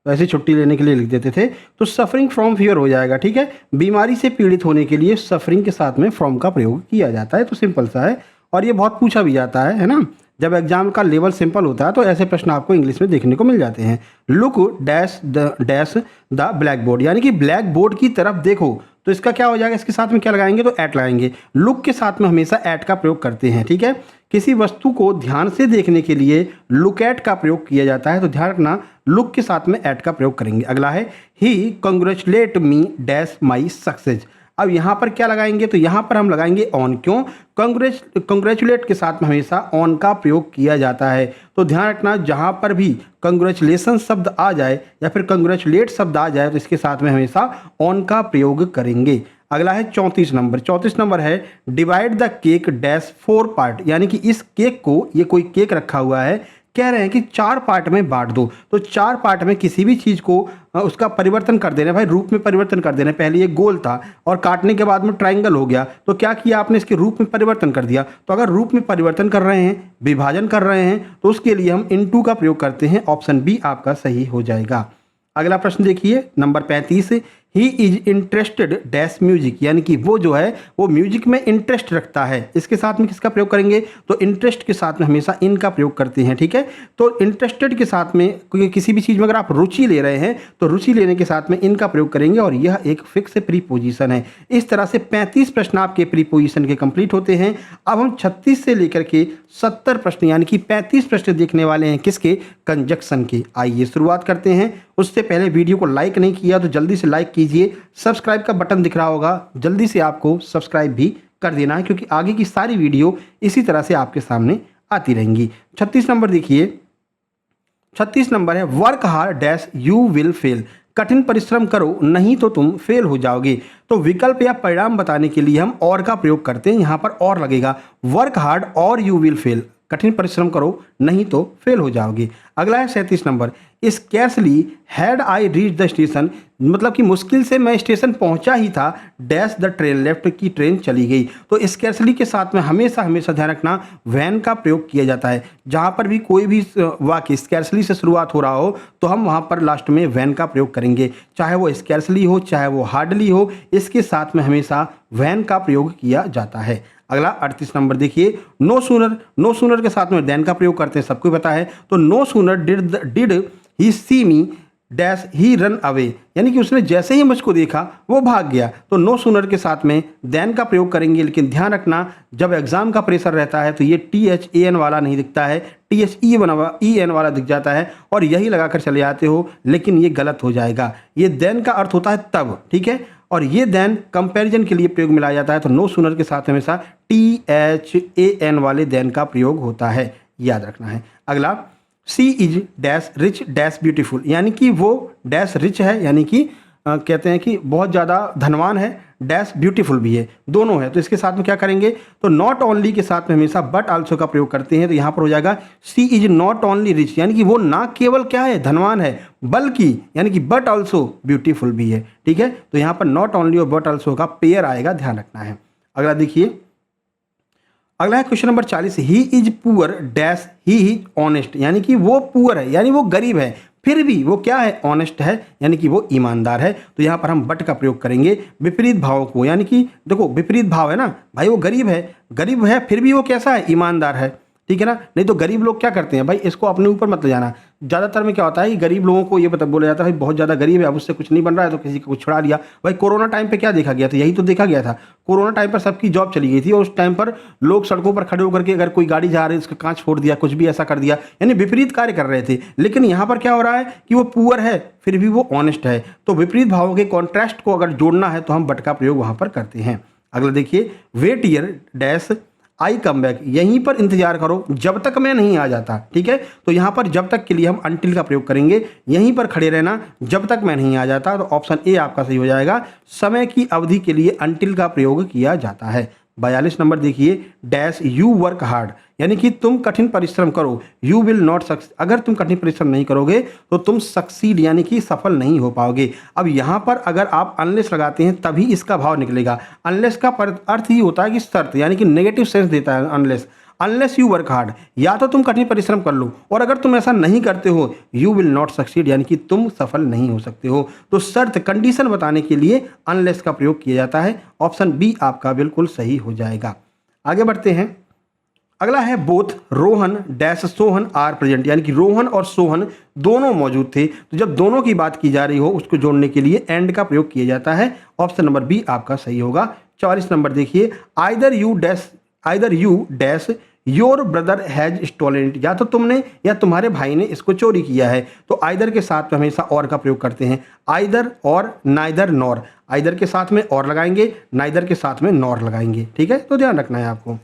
वैसे छुट्टी लेने के लिए लिख देते थे, तो सफरिंग फ्रॉम फीवर हो जाएगा। ठीक है, बीमारी से पीड़ित होने के लिए सफरिंग के साथ में फ्रॉम का प्रयोग किया जाता है, तो सिंपल सा है और ये बहुत पूछा भी जाता है ना। जब एग्जाम का लेवल सिंपल होता है तो ऐसे प्रश्न आपको इंग्लिश में देखने को मिल जाते हैं। Look dash the black board, यानी कि ब्लैक बोर्ड की तरफ देखो, तो इसका क्या हो जाएगा, इसके साथ में क्या लगाएंगे, तो एट लगाएंगे। लुक के साथ में हमेशा एट का प्रयोग करते हैं। ठीक है, किसी वस्तु को ध्यान से देखने के लिए लुक एट का प्रयोग किया जाता है, तो ध्यान रखना लुक के साथ में एट का प्रयोग करेंगे। अगला है, he congratulate me dash my success. अब यहाँ पर क्या लगाएंगे, तो यहाँ पर हम लगाएंगे ऑन। क्यों, कंग्रेचुलेट के साथ में हमेशा ऑन का प्रयोग किया जाता है। तो ध्यान रखना जहाँ पर भी कंग्रेचुलेशन शब्द आ जाए या फिर कंग्रेचुलेट शब्द आ जाए तो इसके साथ में हमेशा ऑन का प्रयोग करेंगे। अगला है 34 नंबर। 34 नंबर है, divide the cake dash 4 part, यानी कि इस केक को, ये कोई केक रखा हुआ है, कह रहे हैं कि 4 पार्ट में बांट दो। तो 4 पार्ट में किसी भी चीज़ को उसका परिवर्तन कर देना, भाई रूप में परिवर्तन कर देना। पहले ये गोल था और काटने के बाद में ट्रायंगल हो गया, तो क्या किया आपने, इसके रूप में परिवर्तन कर दिया। तो अगर रूप में परिवर्तन कर रहे हैं, विभाजन कर रहे हैं, तो उसके लिए हम इनटू का प्रयोग करते हैं। ऑप्शन बी आपका सही हो जाएगा। अगला प्रश्न देखिए number 35, he is interested dash music, यानी कि वो जो है वो म्यूजिक में इंटरेस्ट रखता है। इसके साथ में किसका प्रयोग करेंगे, तो इंटरेस्ट के साथ में हमेशा इन का प्रयोग करते हैं। ठीक है, तो इंटरेस्टेड के साथ में किसी भी चीज़ में अगर आप रुचि ले रहे हैं तो रुचि लेने के साथ में इनका प्रयोग करेंगे, और यह एक फिक्स प्रीपोजिशन है। इस तरह से 35 प्रश्न आपके प्रीपोजिशन के कंप्लीट होते हैं। अब हम 36 से लेकर के 70 प्रश्न यानी कि 35 प्रश्न देखने वाले हैं, किसके, कंजक्शन के। आइए शुरुआत करते हैं। उससे पहले वीडियो को लाइक नहीं किया तो जल्दी से लाइक कीजिए, सब्सक्राइब का बटन दिख रहा होगा, जल्दी से आपको सब्सक्राइब भी कर देना है, क्योंकि आगे की सारी वीडियो इसी तरह से आपके सामने आती रहेंगी। 36 नंबर देखिए, 36 नंबर है, work hard dash you will fail, कठिन परिश्रम करो नहीं तो तुम फेल हो जाओगे। तो विकल्प या परिणाम बताने के लिए हम और का प्रयोग करते हैं, यहाँ पर और लगेगा, वर्क हार्ड और यू विल फेल, कठिन परिश्रम करो नहीं तो फेल हो जाओगे। अगला है 37 number, scarcely had I reach the station, मतलब कि मुश्किल से मैं स्टेशन पहुंचा ही था, डैश द ट्रेन लेफ्ट, की ट्रेन चली गई। तो स्कैर्सली के साथ में हमेशा हमेशा ध्यान रखना वैन का प्रयोग किया जाता है। जहां पर भी कोई भी वाक्य स्कैर्सली से शुरुआत हो रहा हो तो हम वहां पर लास्ट में वैन का प्रयोग करेंगे, चाहे वो स्कैर्सली हो चाहे वो हार्डली हो, इसके साथ में हमेशा वैन का प्रयोग किया जाता है। अगला 38 नंबर देखिए, नो सूनर के साथ में देन का प्रयोग करते हैं, सबको पता है। तो no sooner did he see me dash he ran away, यानी कि उसने जैसे ही मुझको देखा वो भाग गया। तो नो सूनर के साथ में देन का प्रयोग करेंगे, लेकिन ध्यान रखना जब एग्जाम का प्रेशर रहता है तो ये THAN वाला नहीं दिखता है, THEN वाला दिख जाता है, और यही लगाकर चले जाते हो, लेकिन ये गलत हो जाएगा। ये देन का अर्थ होता है तब, ठीक है, और ये देन कंपैरिजन के लिए प्रयोग मिलाया जाता है। तो नो सूनर के साथ हमेशा THAN वाले देन का प्रयोग होता है, याद रखना है। अगला, she is dash rich dash beautiful, यानी कि वो डैश रिच है, यानी कि कहते हैं कि बहुत ज़्यादा धनवान है, डैश ब्यूटीफुल भी है, दोनों है। तो इसके साथ में क्या करेंगे, तो नॉट ओनली के साथ में हमेशा बट आल्सो का प्रयोग करते हैं। तो यहाँ पर हो जाएगा सी इज नॉट ओनली रिच, यानी कि वो ना केवल क्या है धनवान है, बल्कि यानी कि बट आल्सो ब्यूटीफुल भी है। ठीक है, तो यहाँ पर नॉट ओनली और बट आल्सो का पेयर आएगा, ध्यान रखना है। अगला देखिए, अगला है question number 40, he is poor dash he is honest, यानी कि वो पुअर है यानी वो गरीब है, फिर भी वो क्या है, ऑनेस्ट है, यानी कि वो ईमानदार है। तो यहाँ पर हम बट का प्रयोग करेंगे विपरीत भाव को, यानी कि देखो विपरीत भाव है ना भाई, वो गरीब है फिर भी वो कैसा है, ईमानदार है। ठीक है ना, नहीं तो गरीब लोग क्या करते हैं भाई, इसको अपने ऊपर मत ले जाना। ज़्यादातर में क्या होता है कि गरीब लोगों को ये बोला जाता है भाई बहुत ज़्यादा गरीब है, अब उससे कुछ नहीं बन रहा है तो किसी को कुछ छुड़ा लिया। भाई कोरोना टाइम पे क्या देखा गया था, यही तो देखा गया था। कोरोना टाइम पर सबकी जॉब चली गई थी और उस टाइम पर लोग सड़कों पर खड़े होकर के अगर कोई गाड़ी जा रही है उसका कांच फोड़ दिया, कुछ भी ऐसा कर दिया, यानी विपरीत कार्य कर रहे थे। लेकिन यहाँ पर क्या हो रहा है कि वो पुअर है फिर भी वो ऑनेस्ट है। तो विपरीत भावों के कॉन्ट्रास्ट को अगर जोड़ना है तो हम बट का प्रयोग वहाँ पर करते हैं। अगला देखिए, wait here dash I come back, यहीं पर इंतजार करो जब तक मैं नहीं आ जाता। ठीक है, तो यहाँ पर जब तक के लिए हम अनटिल का प्रयोग करेंगे, यहीं पर खड़े रहना जब तक मैं नहीं आ जाता। तो ऑप्शन ए आपका सही हो जाएगा, समय की अवधि के लिए अनटिल का प्रयोग किया जाता है। 42 नंबर देखिए, डैश यू वर्क हार्ड, यानी कि तुम कठिन परिश्रम करो, यू विल नॉट सक्सीड, अगर तुम कठिन परिश्रम नहीं करोगे तो तुम सक्सीड यानी कि सफल नहीं हो पाओगे। अब यहाँ पर अगर आप अनलेस लगाते हैं तभी इसका भाव निकलेगा। अनलेस का अर्थ ही होता है कि शर्त, यानी कि नेगेटिव सेंस देता है unless. Unless you work hard, या तो तुम कठिन परिश्रम कर लो और अगर तुम ऐसा नहीं करते हो यू विल नॉट सक्सीड, यानी कि तुम सफल नहीं हो सकते हो। तो शर्त कंडीशन बताने के लिए अनलेस का प्रयोग किया जाता है। ऑप्शन बी आपका बिल्कुल सही हो जाएगा। आगे बढ़ते हैं, अगला है both Rohan dash Sohan are present, यानी कि रोहन और सोहन दोनों मौजूद थे। तो जब दोनों की बात की जा रही हो उसको जोड़ने के लिए एंड का प्रयोग किया जाता है। ऑप्शन नंबर बी आपका सही होगा। 44 नंबर देखिए, either you dash your brother has stolen it, या तो तुमने या तुम्हारे भाई ने इसको चोरी किया है। तो आइदर के साथ में हमेशा और का प्रयोग करते हैं, आइदर और नाइदर नॉर, आइदर के साथ में और लगाएंगे, नाइदर के साथ में नॉर लगाएंगे। ठीक है, तो ध्यान रखना है आपको।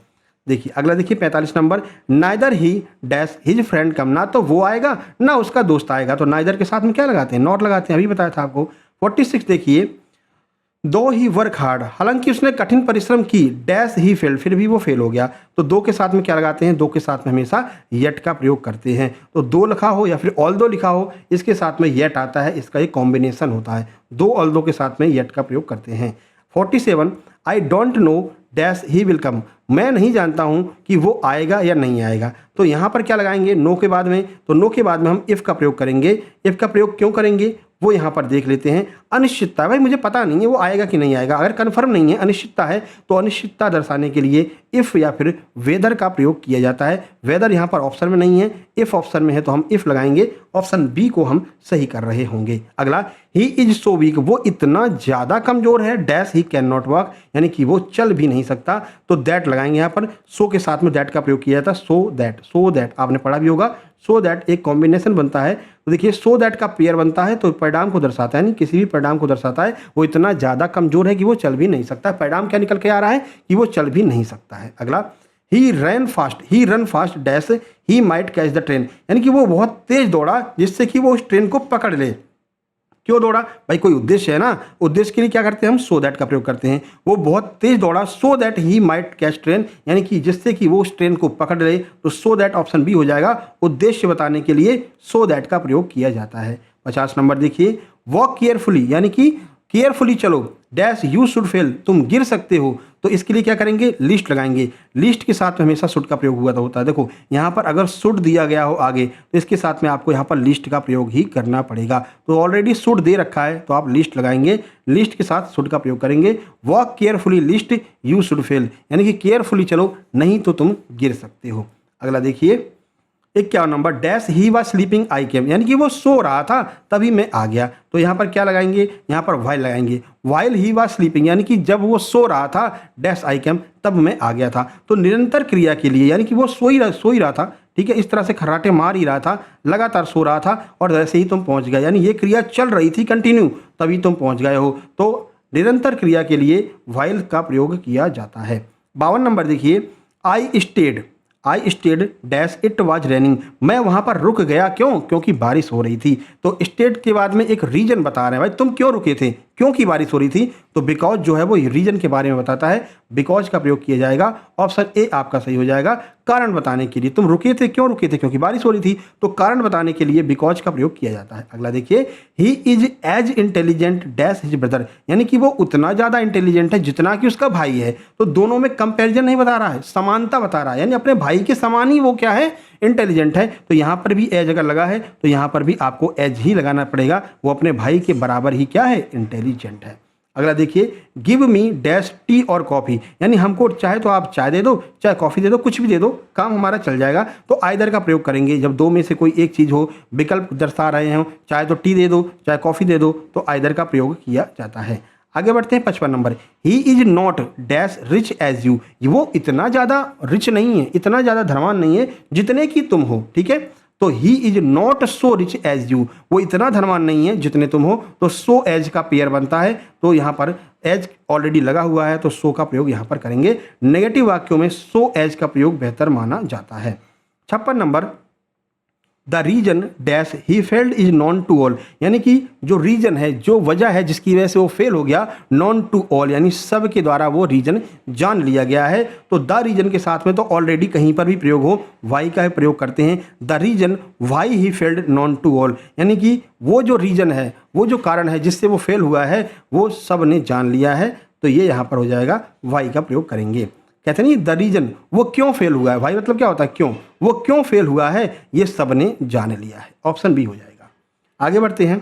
देखिए अगला देखिए 45 नंबर, neither he dash his friend come, ना तो वो आएगा ना उसका दोस्त आएगा। तो नाइदर के साथ में क्या लगाते हैं, नॉट लगाते हैं, अभी बताया था आपको। 46 देखिए, दो ही वर्क हार्ड, हालांकि उसने कठिन परिश्रम की, डैश ही फेल, फिर भी वो फेल हो गया। तो दो के साथ में क्या लगाते हैं, दो के साथ में हमेशा येट का प्रयोग करते हैं। तो दो लिखा हो या फिर ऑल दो लिखा हो, इसके साथ में येट आता है, इसका एक कॉम्बिनेशन होता है। दो ऑल दो के साथ में येट का प्रयोग करते हैं। 47, I don't know dash he will come, मैं नहीं जानता हूँ कि वो आएगा या नहीं आएगा। तो यहाँ पर क्या लगाएंगे, नो के बाद में, तो नो के बाद में हम इफ़ का प्रयोग करेंगे। इफ़ का प्रयोग क्यों करेंगे वो यहाँ पर देख लेते हैं। अनिश्चितता, भाई मुझे पता नहीं है वो आएगा कि नहीं आएगा, अगर कन्फर्म नहीं है, अनिश्चितता है, तो अनिश्चितता दर्शाने के लिए इफ़ या फिर वेदर का प्रयोग किया जाता है। वेदर यहाँ पर ऑप्शन में नहीं है, इफ़ ऑप्शन में है, तो हम इफ़ लगाएंगे। ऑप्शन बी को हम सही कर रहे होंगे। अगला, ही इज सो वीक, वो इतना ज़्यादा कमज़ोर है, dash he can not walk, यानी कि वो चल भी नहीं सकता। तो दैट लगाएंगे यहाँ पर, सो के साथ में दैट का प्रयोग किया जाता है। सो दैट आपने पढ़ा भी होगा, सो दैट एक कॉम्बिनेशन बनता है। तो देखिए सो दैट का पेयर बनता है तो परिणाम को दर्शाता है, यानी किसी भी परिणाम को दर्शाता है। वो इतना ज़्यादा कमज़ोर है कि वो चल भी नहीं सकता। परिणाम क्या निकल के आ रहा है कि वो चल भी नहीं सकता है। अगला, he run fast dash he might catch the train, यानी कि वो बहुत तेज दौड़ा जिससे कि वो उस ट्रेन को पकड़ ले। क्यों दौड़ा भाई, कोई उद्देश्य है ना, उद्देश्य के लिए क्या करते हैं हम, सो दैट का प्रयोग करते हैं। वो बहुत तेज दौड़ा, so that he might catch train, यानी कि जिससे कि वो उस ट्रेन को पकड़ ले। तो सो दैट ऑप्शन बी हो जाएगा, उद्देश्य बताने के लिए सो दैट का प्रयोग किया जाता है। 50 नंबर देखिए, वॉक केयरफुली, यानी कि केयरफुली चलो, डैश यू शुड फेल, तुम गिर सकते हो। तो इसके लिए क्या करेंगे, लिस्ट लगाएंगे। लिस्ट के साथ में हमेशा शुड का प्रयोग हुआ होता है। देखो यहाँ पर अगर शुड दिया गया हो आगे तो इसके साथ में आपको यहाँ पर लिस्ट का प्रयोग ही करना पड़ेगा। तो ऑलरेडी शुड दे रखा है तो आप लिस्ट लगाएंगे, लिस्ट के साथ शुड का प्रयोग करेंगे। Walk carefully list you should fail, यानी कि केयरफुली चलो नहीं तो तुम गिर सकते हो। अगला देखिए 51 नंबर, dash he was sleeping I came, यानी कि वो सो रहा था तभी मैं आ गया। तो यहाँ पर क्या लगाएंगे, यहाँ पर वाइल लगाएंगे। वाइल ही वाज स्लीपिंग, यानी कि जब वो सो रहा था, डैश आई केम, तब मैं आ गया था। तो निरंतर क्रिया के लिए, यानी कि वो सो ही रहा था, ठीक है, इस तरह से खर्राटे मार ही रहा था, लगातार सो रहा था और जैसे ही तुम पहुँच गए, यानी ये क्रिया चल रही थी कंटिन्यू, तभी तुम पहुँच गए हो। तो निरंतर क्रिया के लिए वाइल का प्रयोग किया जाता है। 52 नंबर देखिए, I I stayed dash it was raining, मैं वहाँ पर रुक गया, क्यों? क्योंकि बारिश हो रही थी। तो स्टेड के बाद में एक रीजन बता रहे हैं, भाई तुम क्यों रुके थे, क्योंकि बारिश हो रही थी। तो बिकॉज जो है वो रीजन के बारे में बताता है, बिकॉज का प्रयोग किया जाएगा। ऑप्शन ए आपका सही हो जाएगा। कारण बताने के लिए, तुम रुके थे, क्यों रुके थे? क्योंकि बारिश हो रही थी। तो कारण बताने के लिए बिकॉज का प्रयोग किया जाता है। अगला देखिए, he is as intelligent dash his brother, यानी कि वो उतना ज़्यादा इंटेलिजेंट है जितना कि उसका भाई है। तो दोनों में कंपैरिजन नहीं बता रहा है, समानता बता रहा है, यानी अपने भाई के समान ही वो क्या है, इंटेलिजेंट है। तो यहाँ पर भी एज अगर लगा है तो यहाँ पर भी आपको एज ही लगाना पड़ेगा, वो अपने भाई के बराबर ही क्या है, इंटेलिजेंट है। अगला देखिए, गिव मी डैश टी और कॉफ़ी, यानी हमको चाहे तो आप चाय दे दो, चाहे कॉफ़ी दे दो, कुछ भी दे दो, काम हमारा चल जाएगा। तो आइदर का प्रयोग करेंगे जब दो में से कोई एक चीज़ हो, विकल्प दर्शा रहे हो, चाहे तो टी दे दो, चाहे कॉफ़ी दे दो, तो आइदर का प्रयोग किया जाता है। आगे बढ़ते हैं 55 नंबर, he is not dash rich as you, वो इतना ज़्यादा रिच नहीं है, इतना ज़्यादा धनवान नहीं है जितने की तुम हो। ठीक है, तो he is not so rich as you, वो इतना धनवान नहीं है जितने तुम हो। तो सो एज का पेयर बनता है, तो यहाँ पर एज ऑलरेडी लगा हुआ है, तो सो का प्रयोग यहाँ पर करेंगे। नेगेटिव वाक्यों में सो एज का प्रयोग बेहतर माना जाता है। 56 नंबर, the reason dash he failed is known to all, यानी कि जो रीजन है, जो वजह है जिसकी वजह से वो फेल हो गया, नॉन टू ऑल, यानी सब के द्वारा वो रीजन जान लिया गया है। तो द रीजन के साथ में तो ऑलरेडी कहीं पर भी प्रयोग हो, वाई का प्रयोग करते हैं। The reason why he failed known to all, यानी कि वो जो रीजन है, वो जो कारण है जिससे वो फेल हुआ है, वो सब ने जान लिया है। तो ये यहाँ पर हो जाएगा, वाई का प्रयोग करेंगे। कहते नहीं द रीजन, वो क्यों फेल हुआ है, भाई मतलब क्या होता है, क्यों, वो क्यों फेल हुआ है, ये सब ने जान लिया है। ऑप्शन बी हो जाएगा। आगे बढ़ते हैं,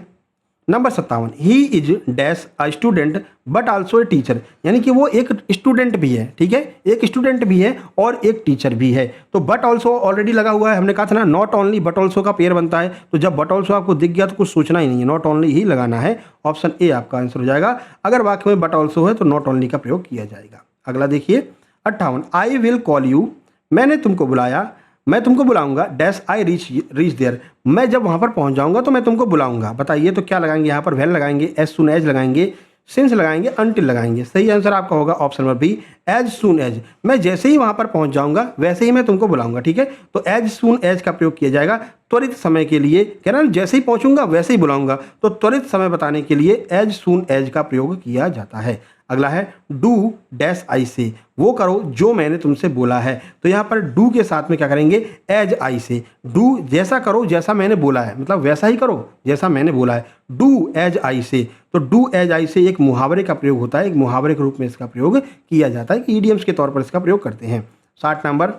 number 57, he is dash a student but also a teacher, यानी कि वो एक स्टूडेंट भी है। ठीक है, एक स्टूडेंट भी है और एक टीचर भी है। तो बट ऑल्सो ऑलरेडी लगा हुआ है, हमने कहा था ना, नॉट ओनली बट ऑल्सो का पेयर बनता है। तो जब बट ऑल्सो आपको दिख गया तो कुछ सोचना ही नहीं है, नॉट ओनली ही लगाना है। ऑप्शन ए आपका आंसर हो जाएगा। अगर वाक्य में बट ऑल्सो है तो नॉट ओनली का प्रयोग किया जाएगा। अगला देखिए 58, आई विल कॉल यू, मैंने तुमको बुलाया, मैं तुमको बुलाऊंगा, डैश आई रीच देयर, मैं जब वहाँ पर पहुँच जाऊँगा तो मैं तुमको बुलाऊंगा। बताइए तो क्या लगाएंगे यहाँ पर, वेल लगाएंगे, एज सुन एज लगाएंगे, सिंस लगाएंगे, अनटिल लगाएंगे। सही आंसर आपका होगा option number B, as soon as, मैं जैसे ही वहाँ पर पहुँच जाऊँगा वैसे ही मैं तुमको बुलाऊंगा। ठीक है, तो एज सुन एज का प्रयोग किया जाएगा त्वरित समय के लिए, कह रहा जैसे ही पहुँचूंगा वैसे ही बुलाऊंगा, तो त्वरित समय बताने के लिए एज सुन एज का प्रयोग किया जाता है। अगला है डू डैश आई से, वो करो जो मैंने तुमसे बोला है। तो यहाँ पर डू के साथ में क्या करेंगे, एज आई से, डू जैसा करो जैसा मैंने बोला है, मतलब वैसा ही करो जैसा मैंने बोला है, डू एज आई से। तो डू एज आई से एक मुहावरे का प्रयोग होता है, एक मुहावरे के रूप में इसका प्रयोग किया जाता है, ईडियम्स के तौर पर इसका प्रयोग करते हैं। 60 नंबर,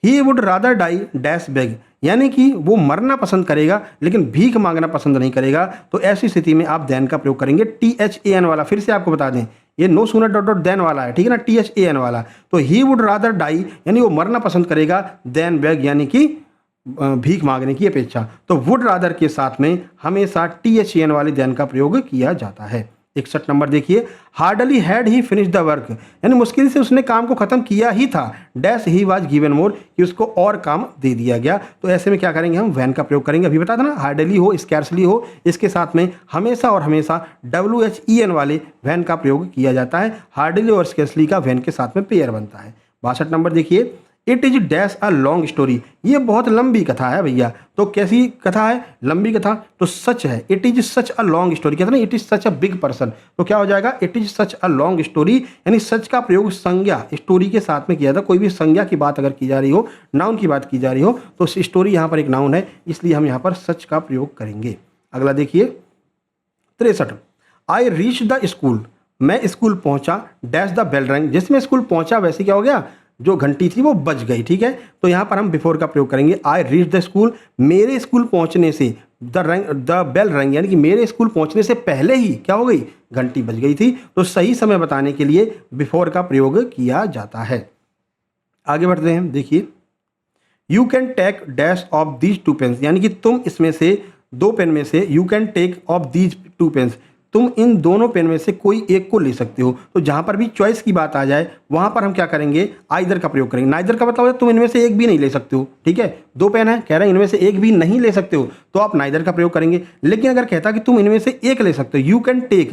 he would rather die dash beg, यानी कि वो मरना पसंद करेगा लेकिन भीख मांगना पसंद नहीं करेगा। तो ऐसी स्थिति में आप देन का प्रयोग करेंगे, THAN वाला। फिर से आपको बता दें, ये no sooner dot dot then वाला है, ठीक है ना, THAN वाला। तो ही वुड रादर डाई, यानी वो मरना पसंद करेगा, देन बेग, यानी कि भीख मांगने की अपेक्षा। तो वुड रादर के साथ में हमेशा THAN वाले देन का प्रयोग किया जाता है। 61 नंबर देखिए, hardly had he finish the work, यानी मुश्किल से उसने काम को खत्म किया ही था, dash he was given more, कि उसको और काम दे दिया गया। तो ऐसे में क्या करेंगे, हम वैन का प्रयोग करेंगे। अभी बता था ना, हार्डली हो, स्कैर्सली हो, इसके साथ में हमेशा और हमेशा WHEN वाले वैन का प्रयोग किया जाता है। हार्डली और स्कैर्सली का वैन के साथ में पेयर बनता है। 62 नंबर देखिए, it is dash a long story, ये बहुत लंबी कथा है भैया। तो कैसी कथा है, लंबी कथा, तो सच है, it is such a long story, कहते हैं ना, it is such a big person, तो क्या हो जाएगा, it is such a long story, यानी सच का प्रयोग संज्ञा स्टोरी के साथ में किया था। कोई भी संज्ञा की बात अगर की जा रही हो, नाउन की बात की जा रही हो, तो स्टोरी यहाँ पर एक नाउन है, इसलिए हम यहाँ पर सच का प्रयोग करेंगे। अगला देखिए 63, आई रीच द स्कूल, मैं स्कूल पहुंचा, डैश द बेल रैंग, जिसमें स्कूल पहुंचा वैसे क्या हो गया, जो घंटी थी वो बज गई। ठीक है, तो यहाँ पर हम बिफोर का प्रयोग करेंगे, आई रीच द स्कूल, मेरे स्कूल पहुंचने से, द बेल रैंग, यानी कि मेरे स्कूल पहुंचने से पहले ही क्या हो गई, घंटी बज गई थी। तो सही समय बताने के लिए बिफोर का प्रयोग किया जाता है। आगे बढ़ते हैं, देखिए, you can take dash of these two pens, यानी कि तुम इसमें से दो पेन में से, you can take of these two pens, तुम इन दोनों पेन में से कोई एक को ले सकते हो। तो जहां पर भी चॉइस की बात आ जाए वहां पर हम क्या करेंगे, आइदर का प्रयोग करेंगे। नाइदर का मतलब है तुम इनमें से एक भी नहीं ले सकते हो। ठीक है, दो पेन है, कह रहे हैं इनमें से एक भी नहीं ले सकते हो, तो आप नाइदर का प्रयोग करेंगे। लेकिन अगर कहता कि तुम इनमें से एक ले सकते हो, you can take,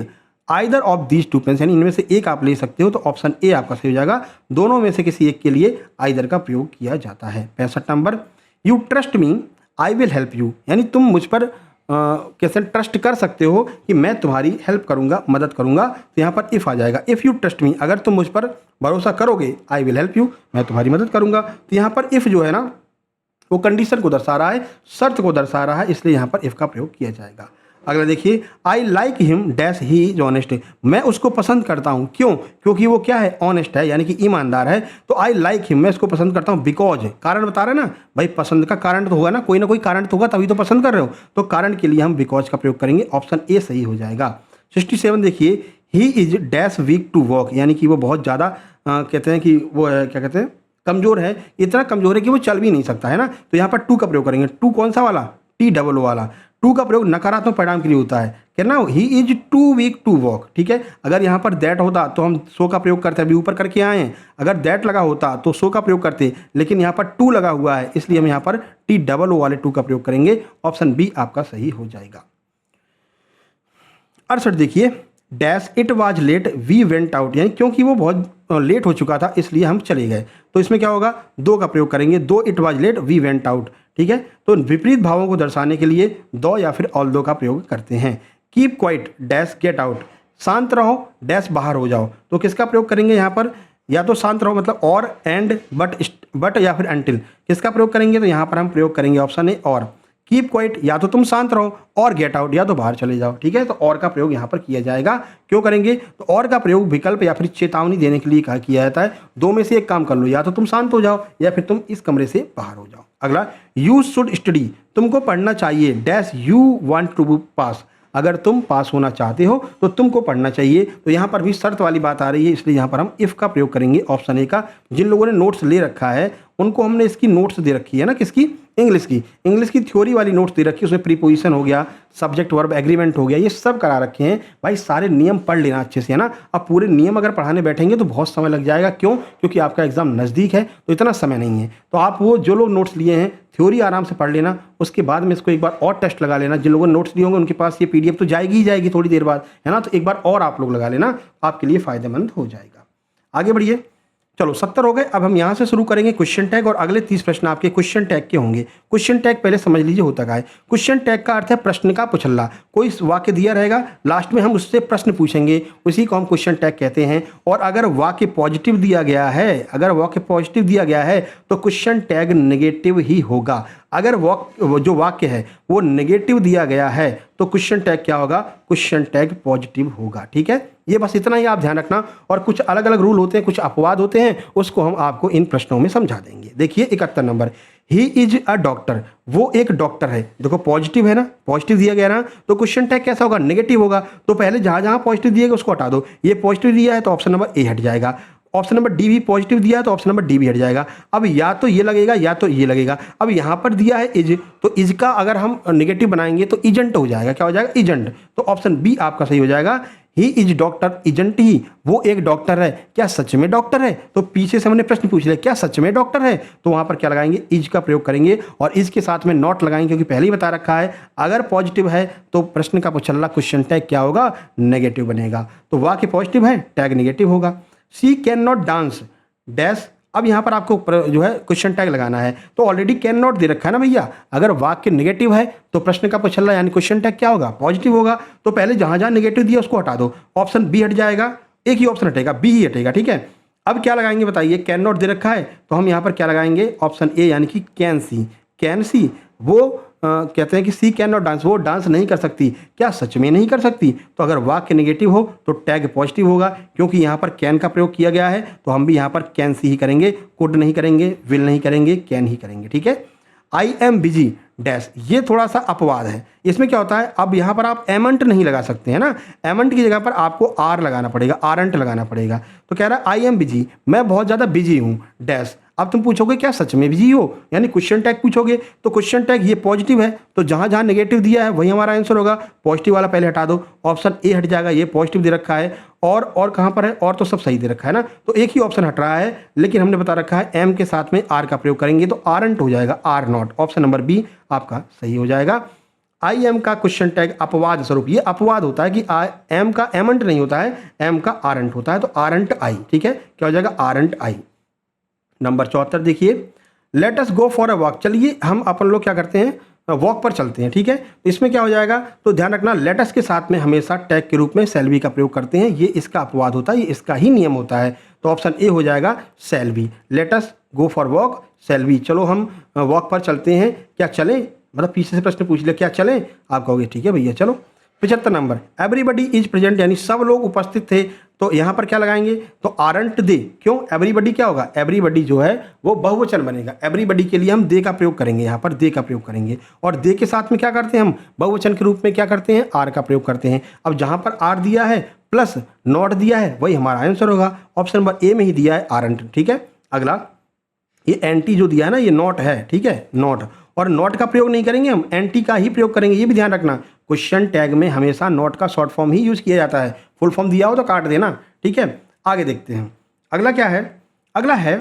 either of these two pens, यानी इनमें से एक आप ले सकते हो, तो ऑप्शन ए आपका सही हो जाएगा। दोनों में से किसी एक के लिए आइदर का प्रयोग किया जाता है। 65 number, you trust me I will help you, यानी तुम मुझ पर कैसे ट्रस्ट कर सकते हो कि मैं तुम्हारी हेल्प करूंगा, मदद करूंगा। तो यहाँ पर इफ़ आ जाएगा। इफ़ यू ट्रस्ट मी, अगर तुम मुझ पर भरोसा करोगे, आई विल हेल्प यू, मैं तुम्हारी मदद करूंगा। तो यहाँ पर इफ़ जो है ना वो कंडीशन को दर्शा रहा है, शर्त को दर्शा रहा है, इसलिए यहाँ पर इफ़ का प्रयोग किया जाएगा। अगला देखिए, I like him dash he is honest, मैं उसको पसंद करता हूँ, क्यों? क्योंकि वो क्या है, ऑनेस्ट है, यानी कि ईमानदार है। तो आई लाइक हिम, मैं इसको पसंद करता हूँ बिकॉज, कारण बता रहे हैं ना भाई, पसंद का कारण तो होगा ना, कोई ना कोई कारण तो होगा, तभी तो पसंद कर रहे हो। तो कारण के लिए हम बिकॉज का प्रयोग करेंगे, ऑप्शन ए सही हो जाएगा। 67 देखिए, he is dash weak to walk, यानी कि वो बहुत ज़्यादा कहते हैं कि वो है, क्या कहते हैं, कमज़ोर है, इतना कमज़ोर है कि वो चल भी नहीं सकता है ना। तो यहाँ पर टू का प्रयोग करेंगे। टू कौन सा वाला, टी डबल वाला। टू का प्रयोग नकारात्मक परिणाम के लिए होता है, कहना he is too weak to walk, ठीक है। अगर यहाँ पर दैट होता तो हम सो का प्रयोग करते, अभी ऊपर करके आए हैं, अगर दैट लगा होता तो सो का प्रयोग करते, लेकिन यहाँ पर टू लगा हुआ है, इसलिए हम यहाँ पर टी डबल ओ वाले टू का प्रयोग करेंगे। ऑप्शन बी आपका सही हो जाएगा। 68 देखिए, dash it was late we went out, यानी क्योंकि वो बहुत लेट हो चुका था इसलिए हम चले गए। तो इसमें क्या होगा, दो का प्रयोग करेंगे, though it was late we went out, ठीक है। तो विपरीत भावों को दर्शाने के लिए दो या फिर ऑल दो का प्रयोग करते हैं। Keep quiet dash get out, शांत रहो डैश बाहर हो जाओ। तो किसका प्रयोग करेंगे यहाँ पर, या तो शांत रहो मतलब और, एंड, बट या फिर एंटिल, किसका प्रयोग करेंगे? तो यहाँ पर हम प्रयोग करेंगे ऑप्शन ए और। कीप क्वाइट, या तो तुम शांत रहो, और गेट आउट, या तो बाहर चले जाओ, ठीक है। तो और का प्रयोग यहाँ पर किया जाएगा। क्यों करेंगे? तो और का प्रयोग विकल्प या फिर चेतावनी देने के लिए कहा किया जाता है। दो में से एक काम कर लो, या तो तुम शांत हो जाओ या फिर तुम इस कमरे से बाहर हो जाओ। अगला, यू शुड स्टडी, तुमको पढ़ना चाहिए डैश यू वांट टू पास, अगर तुम पास होना चाहते हो तो तुमको पढ़ना चाहिए। तो यहाँ पर भी शर्त वाली बात आ रही है, इसलिए यहाँ पर हम इफ़ का प्रयोग करेंगे, ऑप्शन ए का। जिन लोगों ने नोट्स ले रखा है उनको हमने इसकी नोट्स दे रखी है ना, किसकी, इंग्लिश की थ्योरी वाली नोट्स दे रखी है, उसमें प्रीपोजिशन हो गया, सब्जेक्ट वर्ब एग्रीमेंट हो गया, ये सब करा रखे हैं भाई। सारे नियम पढ़ लेना अच्छे से, है ना। अब पूरे नियम अगर पढ़ाने बैठेंगे तो बहुत समय लग जाएगा। क्यों? क्योंकि आपका एग्जाम नज़दीक है, तो इतना समय नहीं है। तो आप वो जो लोग नोट्स लिए हैं, थ्योरी आराम से पढ़ लेना, उसके बाद में इसको एक बार और टेस्ट लगा लेना। जिन लोगों ने नोट्स लिए होंगे उनके पास ये PDF तो जाएगी ही जाएगी थोड़ी देर बाद, है ना। तो एक बार और आप लोग लगा लेना, आपके लिए फ़ायदेमंद हो जाएगा। आगे बढ़िए। चलो 70 हो गए। अब हम यहाँ से शुरू करेंगे क्वेश्चन टैग, और अगले 30 प्रश्न आपके क्वेश्चन टैग के होंगे। क्वेश्चन टैग पहले समझ लीजिए होता क्या है। क्वेश्चन टैग का अर्थ है प्रश्न का पुछल्ला। कोई वाक्य दिया रहेगा, लास्ट में हम उससे प्रश्न पूछेंगे, उसी को हम क्वेश्चन टैग कहते हैं। और अगर वाक्य पॉजिटिव दिया गया है, तो क्वेश्चन टैग नेगेटिव ही होगा। अगर जो वाक्य है वो नेगेटिव दिया गया है तो क्वेश्चन टैग क्या होगा, क्वेश्चन टैग पॉजिटिव होगा, ठीक है। ये बस इतना ही आप ध्यान रखना। और कुछ अलग अलग रूल होते हैं, कुछ अपवाद होते हैं, उसको हम आपको इन प्रश्नों में समझा देंगे। देखिए 71 number, he is a doctor, वो एक डॉक्टर है। देखो पॉजिटिव है ना, पॉजिटिव दिया गया ना, तो क्वेश्चन टैग कैसा होगा, नेगेटिव होगा। तो पहले जहाँ जहाँ पॉजिटिव दिएगा उसको हटा दो। ये पॉजिटिव दिया है तो ऑप्शन नंबर ए हट जाएगा। ऑप्शन नंबर डी भी पॉजिटिव दिया है तो ऑप्शन नंबर डी भी हट जाएगा। अब या तो ये लगेगा या तो ये लगेगा। अब यहाँ पर दिया है इज, तो इज का अगर हम नेगेटिव बनाएंगे तो इजेंट हो जाएगा। क्या हो जाएगा, इजेंट। तो ऑप्शन बी आपका सही हो जाएगा। ही इज डॉक्टर, इजेंट ही, वो एक डॉक्टर है। क्या सच में डॉक्टर है? तो पीछे से हमने प्रश्न पूछ लिया, क्या सच में डॉक्टर है? तो वहां पर क्या लगाएंगे, इज का प्रयोग करेंगे, और इज के साथ में नॉट लगाएंगे, क्योंकि पहले ही बता रखा है अगर पॉजिटिव है तो प्रश्न का पुछल्ला क्वेश्चन टैग क्या होगा, नेगेटिव बनेगा। तो वाक्य पॉजिटिव है, टैग नेगेटिव होगा। सी कैन नॉट डांस डैश, अब यहाँ पर आपको जो है क्वेश्चन टैग लगाना है, तो ऑलरेडी कैन नॉट दे रखा है ना भैया। अगर वाक्य नेगेटिव है तो प्रश्न का पुछल्ला यानी क्वेश्चन टैग क्या होगा, पॉजिटिव होगा। तो पहले जहां जहां नेगेटिव दिया उसको हटा दो, ऑप्शन बी हट जाएगा, एक ही ऑप्शन हटेगा, बी ही हटेगा, ठीक है। अब क्या लगाएंगे बताइए, कैन नॉट दे रखा है तो हम यहाँ पर क्या लगाएंगे, ऑप्शन ए यानी कि कैन सी। कैन सी, वो कहते हैं कि सी कैन नॉट डांस, वो डांस नहीं कर सकती। क्या सच में नहीं कर सकती? तो अगर वाक्य नेगेटिव हो तो टैग पॉजिटिव होगा, क्योंकि यहाँ पर कैन का प्रयोग किया गया है, तो हम भी यहाँ पर कैन सी ही करेंगे, कुड नहीं करेंगे, विल नहीं करेंगे, कैन ही करेंगे, ठीक है। आई एम बिजी डैश, ये थोड़ा सा अपवाद है। इसमें क्या होता है, अब यहाँ पर आप एमंट नहीं लगा सकते हैं ना, एमंट की जगह पर आपको आर लगाना पड़ेगा, आरंट लगाना पड़ेगा। तो कह रहा है आई एम बिजी, मैं बहुत ज़्यादा बिजी हूँ डैश। अब तुम पूछोगे क्या सच में बिजी हो, यानी क्वेश्चन टैग पूछोगे, तो क्वेश्चन टैग ये पॉजिटिव है, तो जहाँ जहाँ नेगेटिव दिया है वही हमारा आंसर होगा। पॉजिटिव वाला पहले हटा दो, ऑप्शन ए हट जाएगा, ये पॉजिटिव दे रखा है, और कहाँ पर है, और तो सब सही दे रखा है ना, तो एक ही ऑप्शन हट रहा है। लेकिन हमने बता रखा है एम के साथ में आर का प्रयोग करेंगे, तो आरंट हो जाएगा, are not. Option number B आपका सही हो जाएगा। आई एम का क्वेश्चन टैग अपवाद स्वरूप, ये अपवाद होता है कि आई एम का एमंट नहीं होता है, एम का आरंट होता है, तो आरंट आई, ठीक है, क्या हो जाएगा आरंट आई। नंबर 74 देखिए, let us go for a walk, चलिए हम अपन लोग क्या करते हैं, वॉक पर चलते हैं, ठीक है। तो इसमें क्या हो जाएगा, तो ध्यान रखना लेट अस के साथ में हमेशा टैग के रूप में शैल बी का प्रयोग करते हैं, ये इसका अपवाद होता है, ये इसका ही नियम होता है। तो ऑप्शन ए हो जाएगा shall be, let us go for walk shall be, चलो हम वॉक पर चलते हैं, क्या चलें, मतलब पीछे से प्रश्न पूछ लिया क्या चलें, आप कहोगे ठीक है भैया चलो। 75 नंबर, एवरीबडी इज प्रेजेंट, यानी सब लोग उपस्थित थे, तो यहाँ पर क्या लगाएंगे, तो आरंट दे, क्यों, एवरीबडी क्या होगा, एवरीबडी जो है वो बहुवचन बनेगा, एवरीबडी के लिए हम दे का प्रयोग करेंगे, यहाँ पर दे का प्रयोग करेंगे, और दे के साथ में क्या करते हैं हम बहुवचन के रूप में क्या करते हैं, आर का प्रयोग करते हैं। अब जहाँ पर आर दिया है प्लस नॉट दिया है वही हमारा आंसर होगा, ऑप्शन नंबर ए में ही दिया है आरंट, ठीक है। अगला, ये एंटी जो दिया है ना, ये नॉट है, ठीक है, नॉट, और नॉट का प्रयोग नहीं करेंगे हम, एंटी का ही प्रयोग करेंगे, ये भी ध्यान रखना, क्वेश्चन टैग में हमेशा नॉट का शॉर्ट फॉर्म ही यूज किया जाता है, फुल फॉर्म दिया हो तो काट देना, ठीक है। आगे देखते हैं, अगला क्या है, अगला है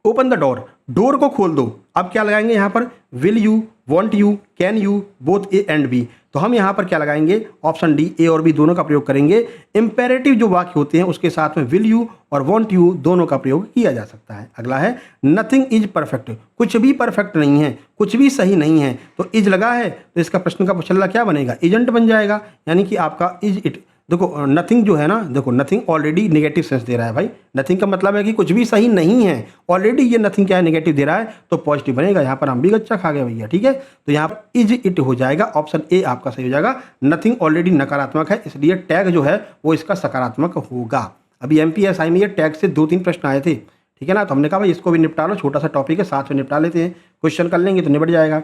ओपन द डोर, डोर को खोल दो। अब क्या लगाएंगे यहाँ पर, will you, won't you, can you, both A and B, तो हम यहाँ पर क्या लगाएंगे, ऑप्शन डी ए और बी दोनों का प्रयोग करेंगे। इंपेरेटिव जो वाक्य होते हैं उसके साथ में विल यू और वॉन्ट यू दोनों का प्रयोग किया जा सकता है। अगला है नथिंग इज परफेक्ट, कुछ भी परफेक्ट नहीं है, कुछ भी सही नहीं है, तो इज लगा है तो इसका प्रश्न का पुछल्ला क्या बनेगा, इजंट बन जाएगा, यानी कि आपका इज इट। देखो नथिंग जो है ना, देखो nothing already negative sense they रहा है भाई, नथिंग का मतलब है कि कुछ भी सही नहीं है, ऑलरेडी ये नथिंग क्या है नेगेटिव दे रहा है, तो पॉजिटिव बनेगा, यहाँ पर हम भी गच्चा खा गए भैया, ठीक है। तो यहाँ पर इज इट हो जाएगा, ऑप्शन ए आपका सही हो जाएगा, नथिंग ऑलरेडी नकारात्मक है इसलिए टैग जो है वो इसका सकारात्मक होगा। अभी एमपीएसआई में ये टैग से 2-3 प्रश्न आए थे, ठीक है ना, तो हमने कहा भाई इसको भी निपटा लो, छोटा सा टॉपिक है, साथ में निपटा लेते हैं, क्वेश्चन कर लेंगे तो निपट जाएगा।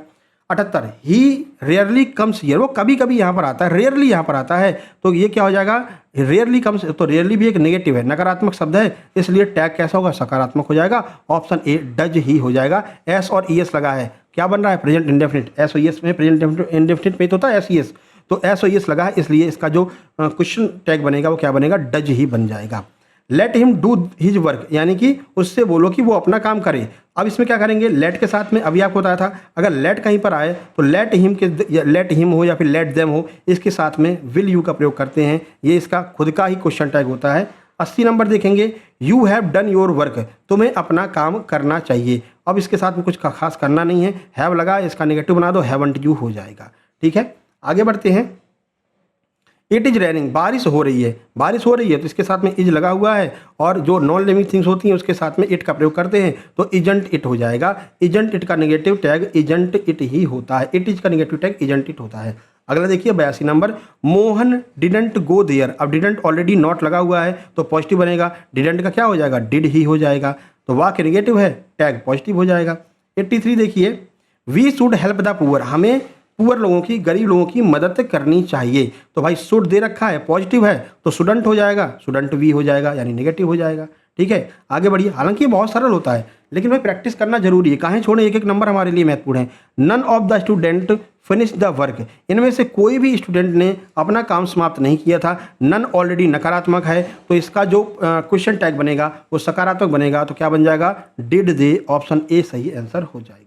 78, ही रेयरली कम्स हियर, वो कभी कभी यहाँ पर आता है, रेयरली यहाँ पर आता है, तो ये क्या हो जाएगा, रेयरली कम्स, तो रेयरली भी एक नेगेटिव है, नकारात्मक शब्द है, इसलिए टैग कैसा होगा, सकारात्मक हो जाएगा, ऑप्शन ए डज ही हो जाएगा। एस और ई एस लगा है, क्या बन रहा है, प्रेजेंट इंडेफिनिट, एस और ई एस में प्रेजेंट इंडेफिनिट में तो होता है एस ई एस, तो एस और ई एस लगा है, इसलिए इसका जो क्वेश्चन टैग बनेगा वो क्या बनेगा, डज ही बन जाएगा। Let him do his work, यानी कि उससे बोलो कि वो अपना काम करे। अब इसमें क्या करेंगे, लेट के साथ में अभी आपको बताया था, अगर लेट कहीं पर आए तो लेट हिम के, लेट हिम हो या फिर लेट देम हो, इसके साथ में विल यू का प्रयोग करते हैं, ये इसका खुद का ही क्वेश्चन टैग होता है। 80 नंबर देखेंगे, you have done your work, तुम्हें अपना काम करना चाहिए। अब इसके साथ में कुछ खास करना नहीं है, हैव लगा, इसका नेगेटिव बना दो, हैवंट यू हो जाएगा, ठीक है। आगे बढ़ते हैं, इट इज रेनिंग, बारिश हो रही है, बारिश हो रही है तो इसके साथ में इज लगा हुआ है, और जो नॉन लिविंग थिंग्स होती हैं उसके साथ में इट का प्रयोग करते हैं, तो इजंट इट हो जाएगा। इजंट इट का नेगेटिव टैग इजंट इट ही होता है, इट इज का नेगेटिव टैग इजंट इट होता है। अगला देखिए 82 number, Mohan didn't go there, अब डिडंट ऑलरेडी नॉट लगा हुआ है तो पॉजिटिव बनेगा, डिडंट का क्या हो जाएगा, डिड ही हो जाएगा, तो वाक्य नेगेटिव है, टैग पॉजिटिव हो जाएगा। 83 देखिए, we should help the poor, हमें पुअर लोगों की, गरीब लोगों की मदद करनी चाहिए, तो भाई शुड दे रखा है, पॉजिटिव है, तो शुडंट हो जाएगा, शुडंट वी हो जाएगा, यानी नेगेटिव हो जाएगा, ठीक है। आगे बढ़िए, हालांकि ये बहुत सरल होता है लेकिन भाई प्रैक्टिस करना जरूरी है, काहे छोड़े, एक एक नंबर हमारे लिए महत्वपूर्ण है। None of the student finish the work, इनमें से कोई भी स्टूडेंट ने अपना काम समाप्त नहीं किया था, नन ऑलरेडी नकारात्मक है, तो इसका जो क्वेश्चन टैग बनेगा वो सकारात्मक बनेगा, तो क्या बन जाएगा, डिड दे, ऑप्शन ए सही आंसर हो जाएगा।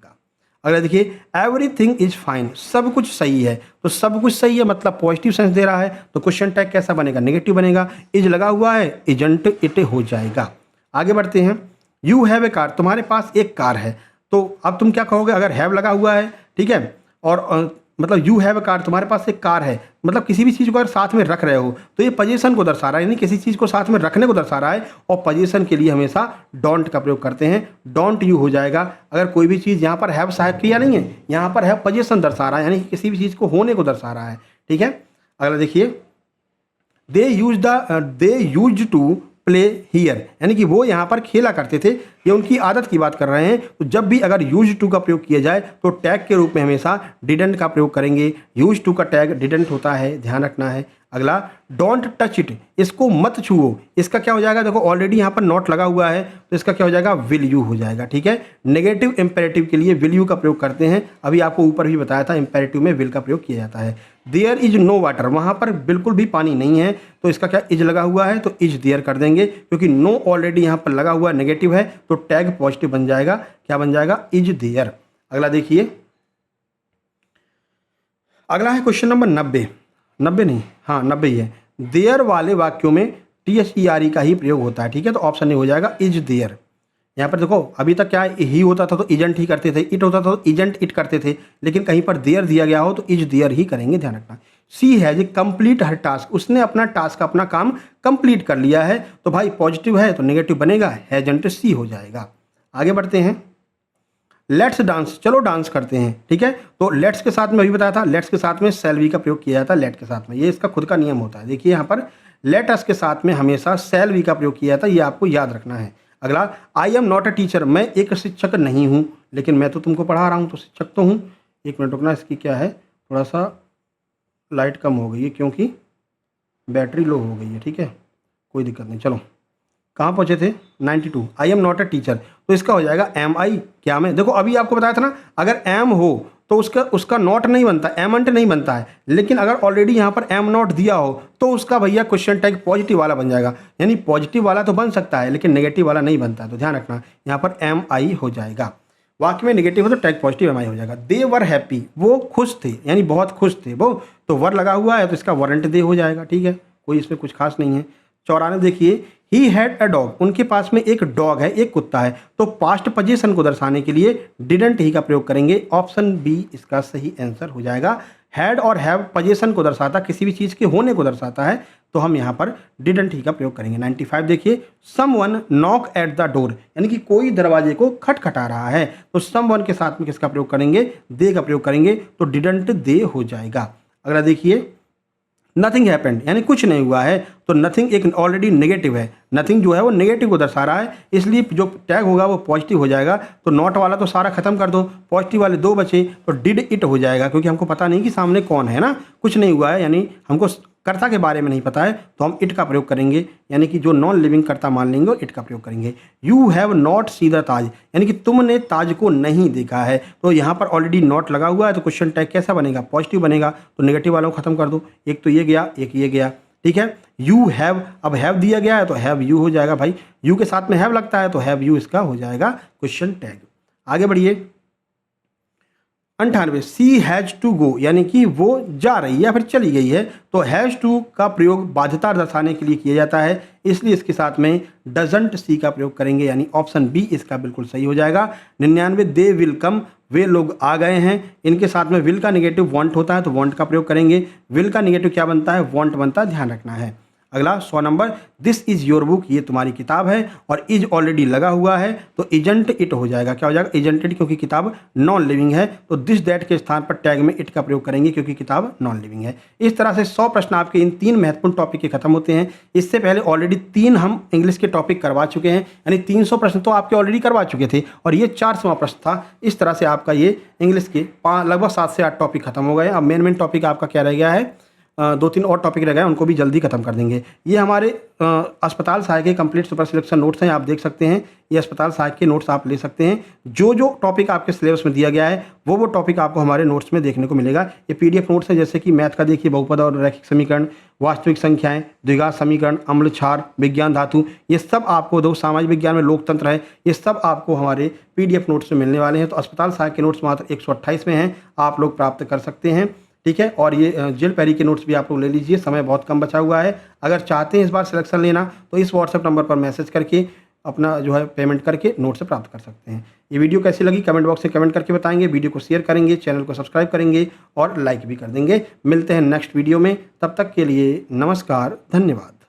अगला देखिए, एवरीथिंग इज फाइन, सब कुछ सही है, तो सब कुछ सही है मतलब पॉजिटिव सेंस दे रहा है, तो क्वेश्चन टैग कैसा बनेगा, नेगेटिव बनेगा, इज लगा हुआ है, इजंट इट हो जाएगा। आगे बढ़ते हैं, यू हैव ए कार, तुम्हारे पास एक कार है, तो अब तुम क्या कहोगे, अगर हैव लगा हुआ है, ठीक है, और मतलब यू हैव ए कार, तुम्हारे पास एक कार है, मतलब किसी भी चीज़ को अगर साथ में रख रहे हो तो ये पोजीशन को दर्शा रहा है, यानी किसी चीज़ को साथ में रखने को दर्शा रहा है, और पोजीशन के लिए हमेशा डोंट का प्रयोग करते हैं, डोंट यू हो जाएगा। अगर कोई भी चीज़ यहाँ पर हैव सहायक क्रिया नहीं है, यहाँ पर हैव पोजीशन दर्शा रहा है, यानी किसी भी चीज़ को होने को दर्शा रहा है, ठीक है। अगला देखिए, दे यूज टू प्ले हियर, यानी कि वो यहाँ पर खेला करते थे, ये उनकी आदत की बात कर रहे हैं, तो जब भी अगर यूज टू का प्रयोग किया जाए तो टैग के रूप में हमेशा डिडंट का प्रयोग करेंगे, यूज टू का टैग डिडंट होता है, ध्यान रखना है। अगला, डोंट टच इट, इसको मत छुओ, इसका क्या हो जाएगा, देखो ऑलरेडी यहाँ पर नॉट लगा हुआ है तो इसका क्या हो जाएगा, विल यू हो जाएगा, ठीक है। नेगेटिव इंपेरेटिव के लिए विल यू का प्रयोग करते हैं, अभी आपको ऊपर भी बताया था इंपेरेटिव में विल का प्रयोग किया जाता है। देयर इज नो वाटर, वहाँ पर बिल्कुल भी पानी नहीं है, तो इसका क्या, इज लगा हुआ है तो इज देयर कर देंगे, क्योंकि नो ऑलरेडी यहाँ पर लगा हुआ नेगेटिव है, तो टैग पॉजिटिव बन जाएगा, क्या बन जाएगा, इज देयर। अगला देखिए, अगला है क्वेश्चन नंबर 90, 90 नहीं, हाँ 90 ही है। देयर वाले वाक्यों में THERE का ही प्रयोग होता है, ठीक है। तो ऑप्शन नहीं हो जाएगा इज देयर। यहाँ पर देखो अभी तक क्या ही होता था तो इजेंट ही करते थे, इट होता था तो इजेंट इट करते थे, लेकिन कहीं पर देयर दिया गया हो तो इज देयर ही करेंगे, ध्यान रखना। सी हैज कंप्लीट हर टास्क, उसने अपना टास्क अपना काम कंप्लीट कर लिया है। तो भाई पॉजिटिव है तो नेगेटिव बनेगा, हैजंट सी हो जाएगा। आगे बढ़ते हैं। लेट्स डांस, चलो डांस करते हैं, ठीक है। तो लेट्स के साथ में अभी बताया था, लेट्स के साथ में शैल वी का प्रयोग किया जाता है लेट के साथ में, ये इसका खुद का नियम होता है। देखिए यहाँ पर लेट अस के साथ में हमेशा शैल वी का प्रयोग किया जाता है, ये आपको याद रखना है। अगला, I am not a teacher, मैं एक शिक्षक नहीं हूँ, लेकिन मैं तो तुमको पढ़ा रहा हूँ तो शिक्षक तो हूँ। एक मिनट रुकना, इसकी क्या है, थोड़ा सा लाइट कम हो गई है क्योंकि बैटरी लो हो गई है, ठीक है, कोई दिक्कत नहीं। चलो कहाँ पहुँचे थे, 92। I am not a teacher, तो इसका हो जाएगा एम आई, क्या मैं, देखो अभी आपको बताया था ना, अगर एम हो तो उसका नॉट नहीं बनता, एमंट नहीं बनता है, लेकिन अगर ऑलरेडी यहाँ पर एम नॉट दिया हो तो उसका भैया क्वेश्चन टैग पॉजिटिव वाला बन जाएगा। यानी पॉजिटिव वाला तो बन सकता है लेकिन नेगेटिव वाला नहीं बनता है, तो ध्यान रखना यहाँ पर एम आई हो जाएगा। वाक्य में नेगेटिव हो तो टैग पॉजिटिव एम आई हो जाएगा। दे वर हैप्पी, वो खुश थे, यानी बहुत खुश थे वो, तो वर लगा हुआ है तो इसका वरंट दे हो जाएगा, ठीक है, कोई इसमें कुछ खास नहीं है। 94 देखिए, ही हैड अ डॉग, उनके पास में एक डॉग है, एक कुत्ता है। तो पास्ट पोजीशन को दर्शाने के लिए डिडंट ही का प्रयोग करेंगे, ऑप्शन बी इसका सही आंसर हो जाएगा। हैड और हैव पोजीशन को दर्शाता, किसी भी चीज़ के होने को दर्शाता है, तो हम यहाँ पर डिडंट ही का प्रयोग करेंगे। 95 देखिए, someone knock at the door, यानी कि कोई दरवाजे को खटखटा रहा है, तो समवन के साथ में किसका प्रयोग करेंगे, दे का प्रयोग करेंगे, तो डिडंट दे हो जाएगा। अगला देखिए, नथिंग हैपेंड, यानी कुछ नहीं हुआ है, तो नथिंग एक ऑलरेडी नेगेटिव है, नथिंग जो है वो नेगेटिव को दर्शा रहा है, इसलिए जो टैग होगा वो पॉजिटिव हो जाएगा। तो नॉट वाला तो सारा खत्म कर दो, पॉजिटिव वाले 2 बचे, तो डिड इट हो जाएगा, क्योंकि हमको पता नहीं कि सामने कौन है ना, कुछ नहीं हुआ है, यानी हमको कर्ता के बारे में नहीं पता है, तो हम इट का प्रयोग करेंगे, यानी कि जो नॉन लिविंग कर्ता मान लेंगे इट का प्रयोग करेंगे। You have not see the Taj, यानी कि तुमने ताज को नहीं देखा है, तो यहाँ पर ऑलरेडी नॉट लगा हुआ है, तो क्वेश्चन टैग कैसा बनेगा, पॉजिटिव बनेगा, तो नेगेटिव वालों को खत्म कर दो, एक तो ये गया, एक ये गया, ठीक है। यू हैव, अब हैव दिया गया है तो हैव यू हो जाएगा भाई, यू के साथ में हैव लगता है तो हैव यू इसका हो जाएगा क्वेश्चन टैग। आगे बढ़िए। 98, सी हैज़ टू गो, यानी कि वो जा रही है या फिर चली गई है, तो हैज़ टू का प्रयोग बाध्यता दर्शाने के लिए किया जाता है, इसलिए इसके साथ में डजंट सी का प्रयोग करेंगे, यानी ऑप्शन बी इसका बिल्कुल सही हो जाएगा। 99, दे विल कम, वे लोग आ गए हैं, इनके साथ में विल का नेगेटिव वांट होता है तो वांट का प्रयोग करेंगे, विल का नेगेटिव क्या बनता है, वांट बनता है, ध्यान रखना है। अगला 100 number, this is your book, ये तुम्हारी किताब है, और इज ऑलरेडी लगा हुआ है तो इजेंट इट हो जाएगा, क्या हो जाएगा, इजेंट इट, क्योंकि किताब नॉन लिविंग है, तो दिस दैट के स्थान पर टैग में इट का प्रयोग करेंगे क्योंकि किताब नॉन लिविंग है। इस तरह से 100 प्रश्न आपके इन 3 महत्वपूर्ण टॉपिक के खत्म होते हैं। इससे पहले ऑलरेडी 3 हम इंग्लिश के टॉपिक करवा चुके हैं, यानी 300 प्रश्न तो आपके ऑलरेडी करवा चुके थे, और ये 400वां प्रश्न था। इस तरह से आपका ये इंग्लिश के लगभग 7 से 8 टॉपिक खत्म हो गए। अब मेन टॉपिक आपका क्या रह गया है, 2-3 और टॉपिक रह गए, उनको भी जल्दी खत्म कर देंगे। ये हमारे अस्पताल सहायक के कंप्लीट सुपर सिलेक्शन नोट्स हैं, आप देख सकते हैं, ये अस्पताल सहायक के नोट्स आप ले सकते हैं। जो जो टॉपिक आपके सिलेबस में दिया गया है वो टॉपिक आपको हमारे नोट्स में देखने को मिलेगा। ये PDF नोट्स है, जैसे कि मैथ का देखिए, बहुपद और रैखिक समीकरण, वास्तविक संख्याएं, द्विघात समीकरण, अम्ल क्षार, विज्ञान धातु, ये सब आपको, दो सामाजिक विज्ञान में लोकतंत्र है, ये सब आपको हमारे PDF नोट्स में मिलने वाले हैं। तो अस्पताल सहायक के नोट्स मात्र 128 में हैं, आप लोग प्राप्त कर सकते हैं, ठीक है। और ये जेल पैरी के नोट्स भी आप लोग ले लीजिए, समय बहुत कम बचा हुआ है। अगर चाहते हैं इस बार सिलेक्शन लेना तो इस व्हाट्सएप नंबर पर मैसेज करके अपना जो है पेमेंट करके नोट से प्राप्त कर सकते हैं। ये वीडियो कैसी लगी कमेंट बॉक्स में कमेंट करके बताएंगे, वीडियो को शेयर करेंगे, चैनल को सब्सक्राइब करेंगे और लाइक भी कर देंगे। मिलते हैं नेक्स्ट वीडियो में, तब तक के लिए नमस्कार, धन्यवाद।